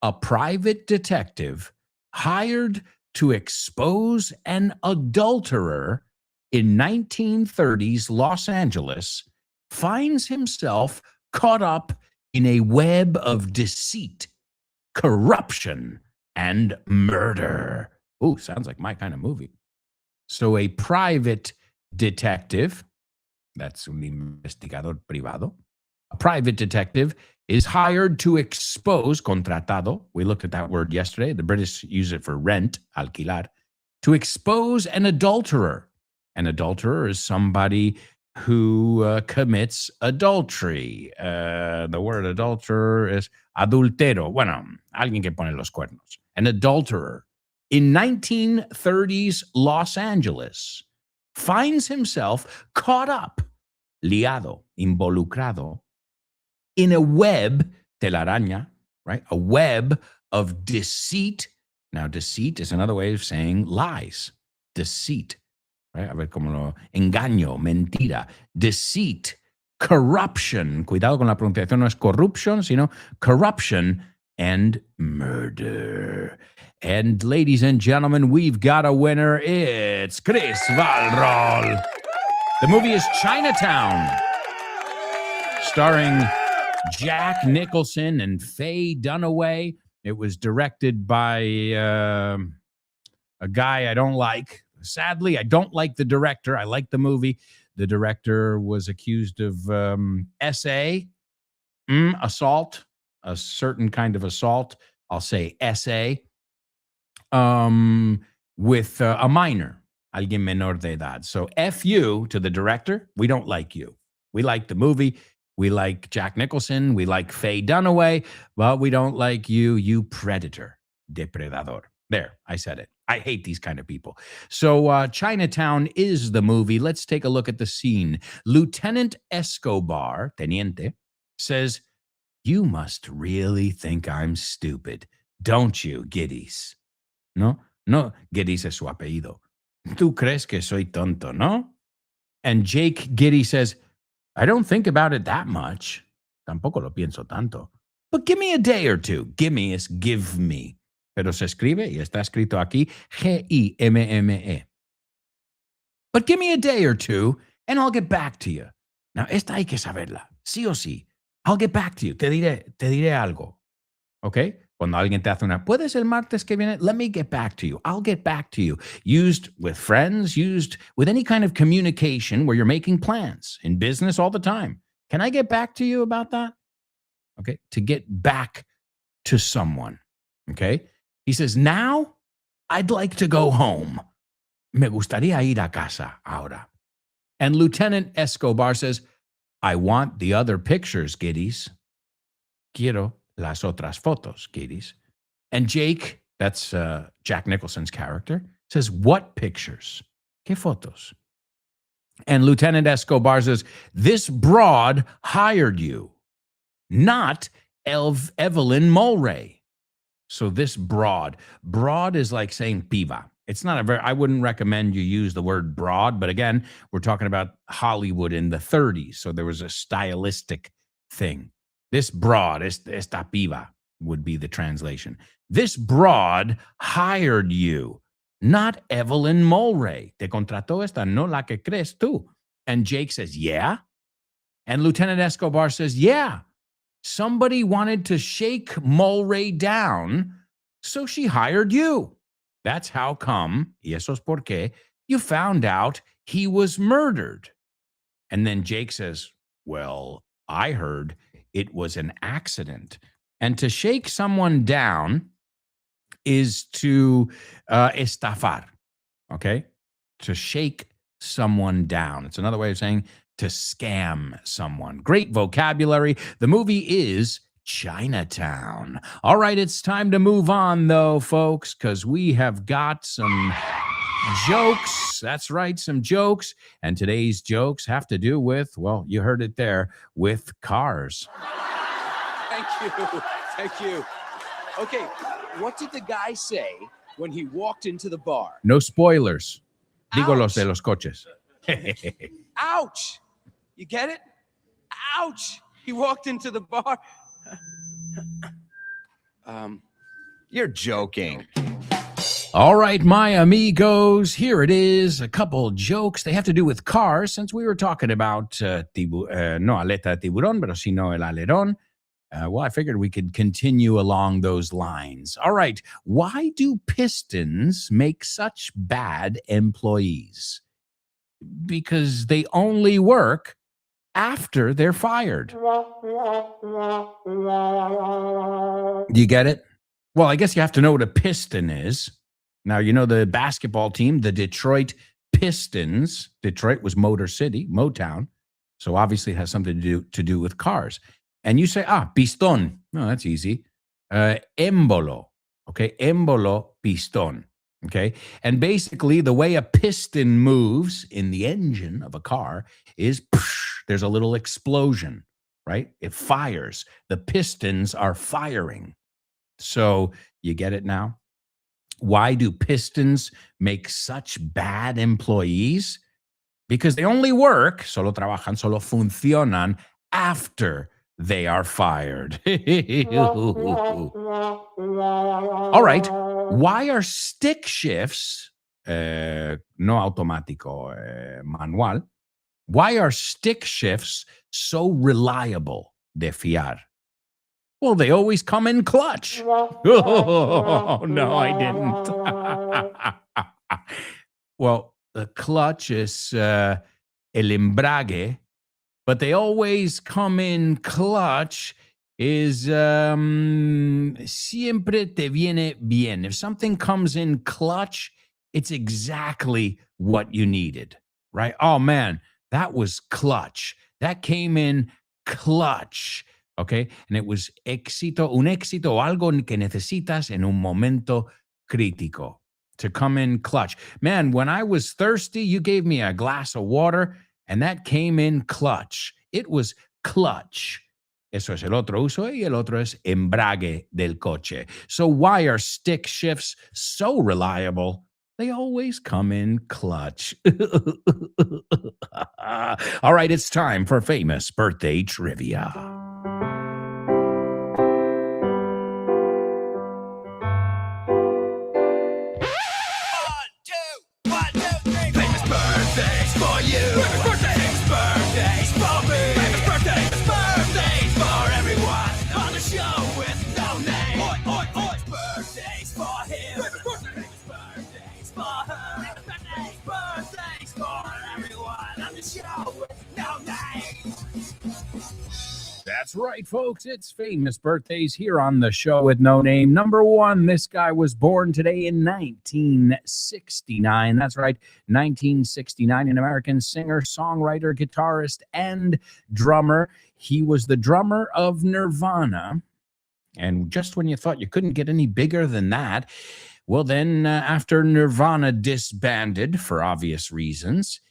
A: A private detective hired to expose an adulterer in 1930s Los Angeles finds himself caught up in a web of deceit, corruption, and murder. Ooh, sounds like my kind of movie. So a private detective, that's un investigador privado, a private detective is hired to expose, contratado, we looked at that word yesterday, the British use it for rent, alquilar, to expose an adulterer. An adulterer is somebody who commits adultery. The word adulterer is adultero. Bueno, alguien que pone los cuernos. An adulterer in 1930s Los Angeles finds himself caught up, liado, involucrado, in a web, telaraña, right? A web of deceit. Now, deceit is another way of saying lies. Deceit, right? A ver cómo lo engaño, mentira. Deceit, corruption. Cuidado con la pronunciación, no es corruption, sino corruption and murder. And ladies and gentlemen, we've got a winner. It's Chris Valrol. The movie is Chinatown, starring Jack Nicholson and Faye Dunaway. It was directed by a guy I don't like. Sadly, I don't like the director. I like the movie. The director was accused of assault, a certain kind of assault. I'll say SA, with a minor, alguien menor de edad. So F you to the director. We don't like you. We like the movie. We like Jack Nicholson. We like Faye Dunaway, but we don't like you, you predator, depredador. There, I said it. I hate these kind of people. So Chinatown is the movie. Let's take a look at the scene. Lieutenant Escobar, teniente, says, "You must really think I'm stupid, don't you, Giddies?" No, Giddies es su apellido. Tú crees que soy tonto, no? And Jake Giddy says, "I don't think about it that much. Tampoco lo pienso tanto. But give me a day or two." Gimme is give me. Pero se escribe y está escrito aquí Gimme. But give me a day or two and I'll get back to you. Now, esta hay que saberla. Sí o sí. I'll get back to you. Te diré algo. ¿Ok? Cuando alguien te hace una, ¿puedes el martes que viene? Let me get back to you. I'll get back to you. Used with friends, used with any kind of communication where you're making plans in business all the time. Can I get back to you about that? okay, to get back to someone, okay? He says, now I'd like to go home. Me gustaría ir a casa ahora. And Lieutenant Escobar says, I want the other pictures, kiddies. Quiero las otras fotos, kiddies. And Jake, that's Jack Nicholson's character, says, what pictures? ¿Qué fotos? And Lieutenant Escobar says, this broad hired you, not Evelyn Mulray. So this broad is like saying piba. It's not I wouldn't recommend you use the word broad, but again, we're talking about Hollywood in the 30s. So there was a stylistic thing. This broad, esta piba would be the translation. This broad hired you, not Evelyn Mulray. Te contrató esta, no la que crees tú. And Jake says, yeah. And Lieutenant Escobar says, yeah. Somebody wanted to shake Mulray down, so she hired you. That's how come, y eso es porque, you found out he was murdered. And then Jake says, well, I heard it was an accident. And to shake someone down is to estafar, okay? To shake someone down. It's another way of saying to scam someone. Great vocabulary. The movie is Chinatown. All right, it's time to move on, though, folks, because we have got some jokes. That's right, some jokes. And today's jokes have to do with, well, you heard it there, with cars.
K: Thank you. Thank you. Okay, what did the guy say when he walked into the bar?
A: No spoilers. Digo los
K: Ouch.
A: de los coches.
K: Ouch! You get it? Ouch! He walked into the bar. You're joking.
A: All right, my amigos, here it is. A couple jokes. They have to do with cars, since we were talking about no aleta de tiburón, pero sino el alerón. Well, I figured we could continue along those lines. All right, why do pistons make such bad employees? Because they only work after they're fired. Do you get it? Well, I guess you have to know what a piston is. Now, you know the basketball team, the Detroit Pistons. Detroit was Motor City, Motown. So obviously it has something to do with cars. And you say, pistón. No, that's easy. Émbolo. Okay, émbolo, pistón. Okay, and basically the way a piston moves in the engine of a car is there's a little explosion, right? It fires. The pistons are firing. So you get it now? Why do pistons make such bad employees? Because they only work, solo trabajan, solo funcionan after they are fired. All right. Why are stick shifts, no automático, manual, why are stick shifts so reliable de fiar? Well, they always come in clutch. Oh, no, I didn't. Well, the clutch is el embrague, but they always come in clutch is siempre te viene bien. If something comes in clutch, it's exactly what you needed, right? Oh, man, that was clutch. That came in clutch. Okay, and it was un éxito, algo que necesitas en un momento crítico, to come in clutch. Man, when I was thirsty, you gave me a glass of water, and that came in clutch. It was clutch. Eso es el otro uso, y el otro es embrague del coche. So why are stick shifts so reliable? They always come in clutch. All right, it's time for famous birthday trivia. That's right, folks. It's famous birthdays here on the show with no name. Number one, this guy was born today in 1969. That's right, 1969. An American singer, songwriter, guitarist, and drummer. He was the drummer of Nirvana. And just when you thought you couldn't get any bigger than that, well, then after Nirvana disbanded for obvious reasons,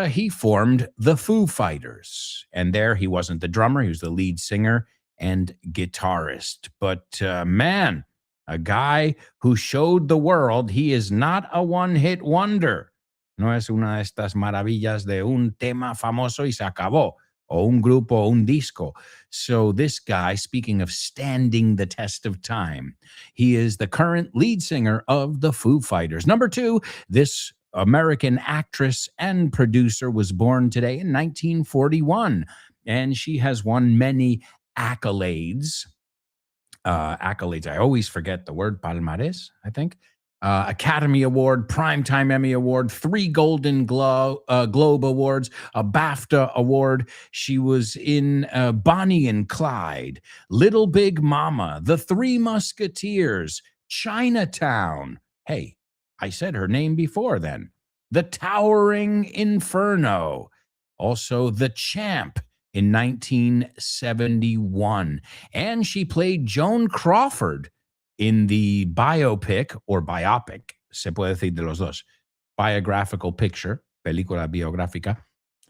A: he formed the Foo Fighters. And there he wasn't the drummer, he was the lead singer and guitarist. But man, a guy who showed the world he is not a one-hit wonder. No es una de estas maravillas de un tema famoso y se acabó, o un grupo, o un disco. So this guy, speaking of standing the test of time, he is the current lead singer of the Foo Fighters. Number two, this American actress and producer was born today in 1941, and she has won many accolades. Accolades, I always forget the word, palmares, I think. Academy Award, Primetime Emmy Award, 3 Golden Globe Awards, a BAFTA Award. She was in Bonnie and Clyde, Little Big Mama, The Three Musketeers, Chinatown. Hey, I said her name before then. The Towering Inferno. Also, The Champ in 1971. And she played Joan Crawford in the biopic or biopic, se puede decir de los dos, biographical picture, película biográfica.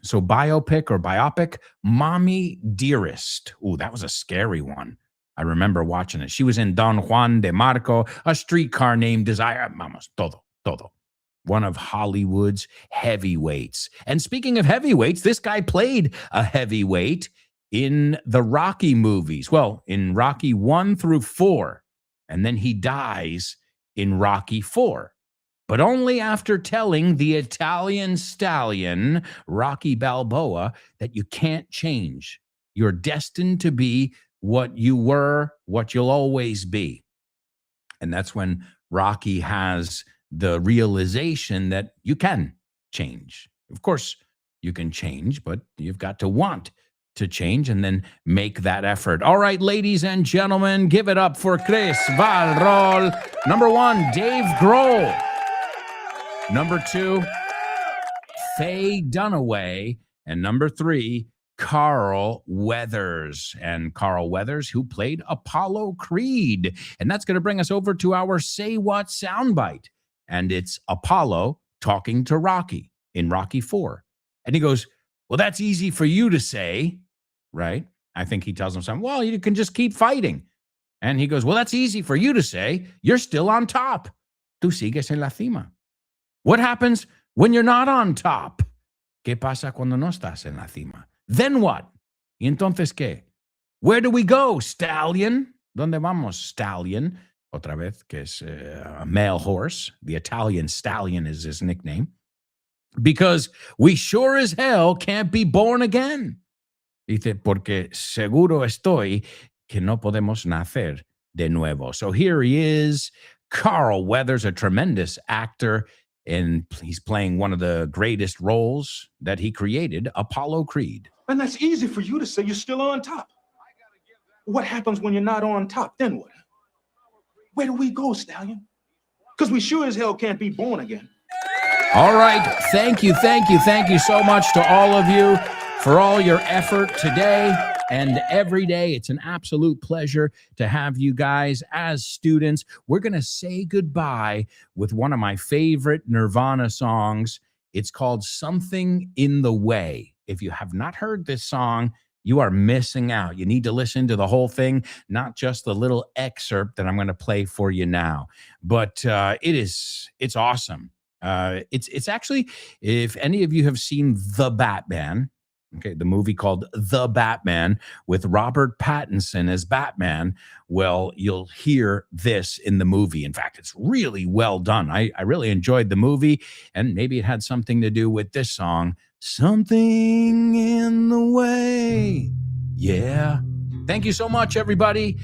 A: So biopic or biopic, Mommy Dearest. Ooh, that was a scary one. I remember watching it. She was in Don Juan de Marco, A Streetcar Named Desire. Vamos, todo. One of Hollywood's heavyweights. And speaking of heavyweights, this guy played a heavyweight in the Rocky movies. Well, in Rocky 1 through 4. And then he dies in Rocky 4. But only after telling the Italian stallion, Rocky Balboa, that you can't change. You're destined to be what you were, what you'll always be. And that's when Rocky has the realization that you can change. Of course, you can change, but you've got to want to change and then make that effort. All right, ladies and gentlemen, give it up for Chris Valrol. Number 1, Dave Grohl. Number 2, Faye Dunaway. And number 3, Carl Weathers. And Carl Weathers, who played Apollo Creed. And that's going to bring us over to our Say What soundbite. And it's Apollo talking to Rocky in Rocky 4. And he goes, well, that's easy for you to say, right? I think he tells him something, well, you can just keep fighting. And he goes, well, that's easy for you to say. You're still on top. Tú sigues en la cima. What happens when you're not on top? ¿Qué pasa cuando no estás en la cima? Then what? ¿Y entonces qué? Where do we go, stallion? ¿Dónde vamos, stallion? Otra vez, que es a male horse. The Italian stallion is his nickname. Because we sure as hell can't be born again. Dice, porque seguro estoy que no podemos nacer de nuevo. So here he is, Carl Weathers, a tremendous actor, and he's playing one of the greatest roles that he created, Apollo Creed.
D: And that's easy for you to say. You're still on top. What happens when you're not on top? Then what? Where do we go, stallion? Because we sure as hell can't be born again.
A: All right. Thank you so much to all of you for all your effort today and every day. It's an absolute pleasure to have you guys as students. We're going to say goodbye with one of my favorite Nirvana songs. It's called Something in the Way. If you have not heard this song, you are missing out. You need to listen to the whole thing, not just the little excerpt that I'm going to play for you now. But it's awesome. It's actually, if any of you have seen The Batman, okay, the movie called The Batman with Robert Pattinson as Batman, well, you'll hear this in the movie. In fact, it's really well done. I really enjoyed the movie, and maybe it had something to do with this song, Something in the Way. Yeah. Thank you so much, everybody.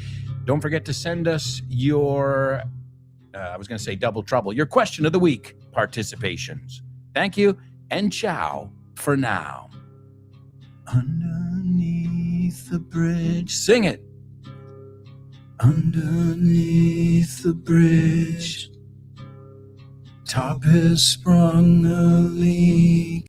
A: Don't forget to send us your, I was going to say double trouble, your question of the week participations. Thank you, and ciao for now. Underneath Underneath the bridge. Sing it. Underneath the bridge. Top has sprung a leak.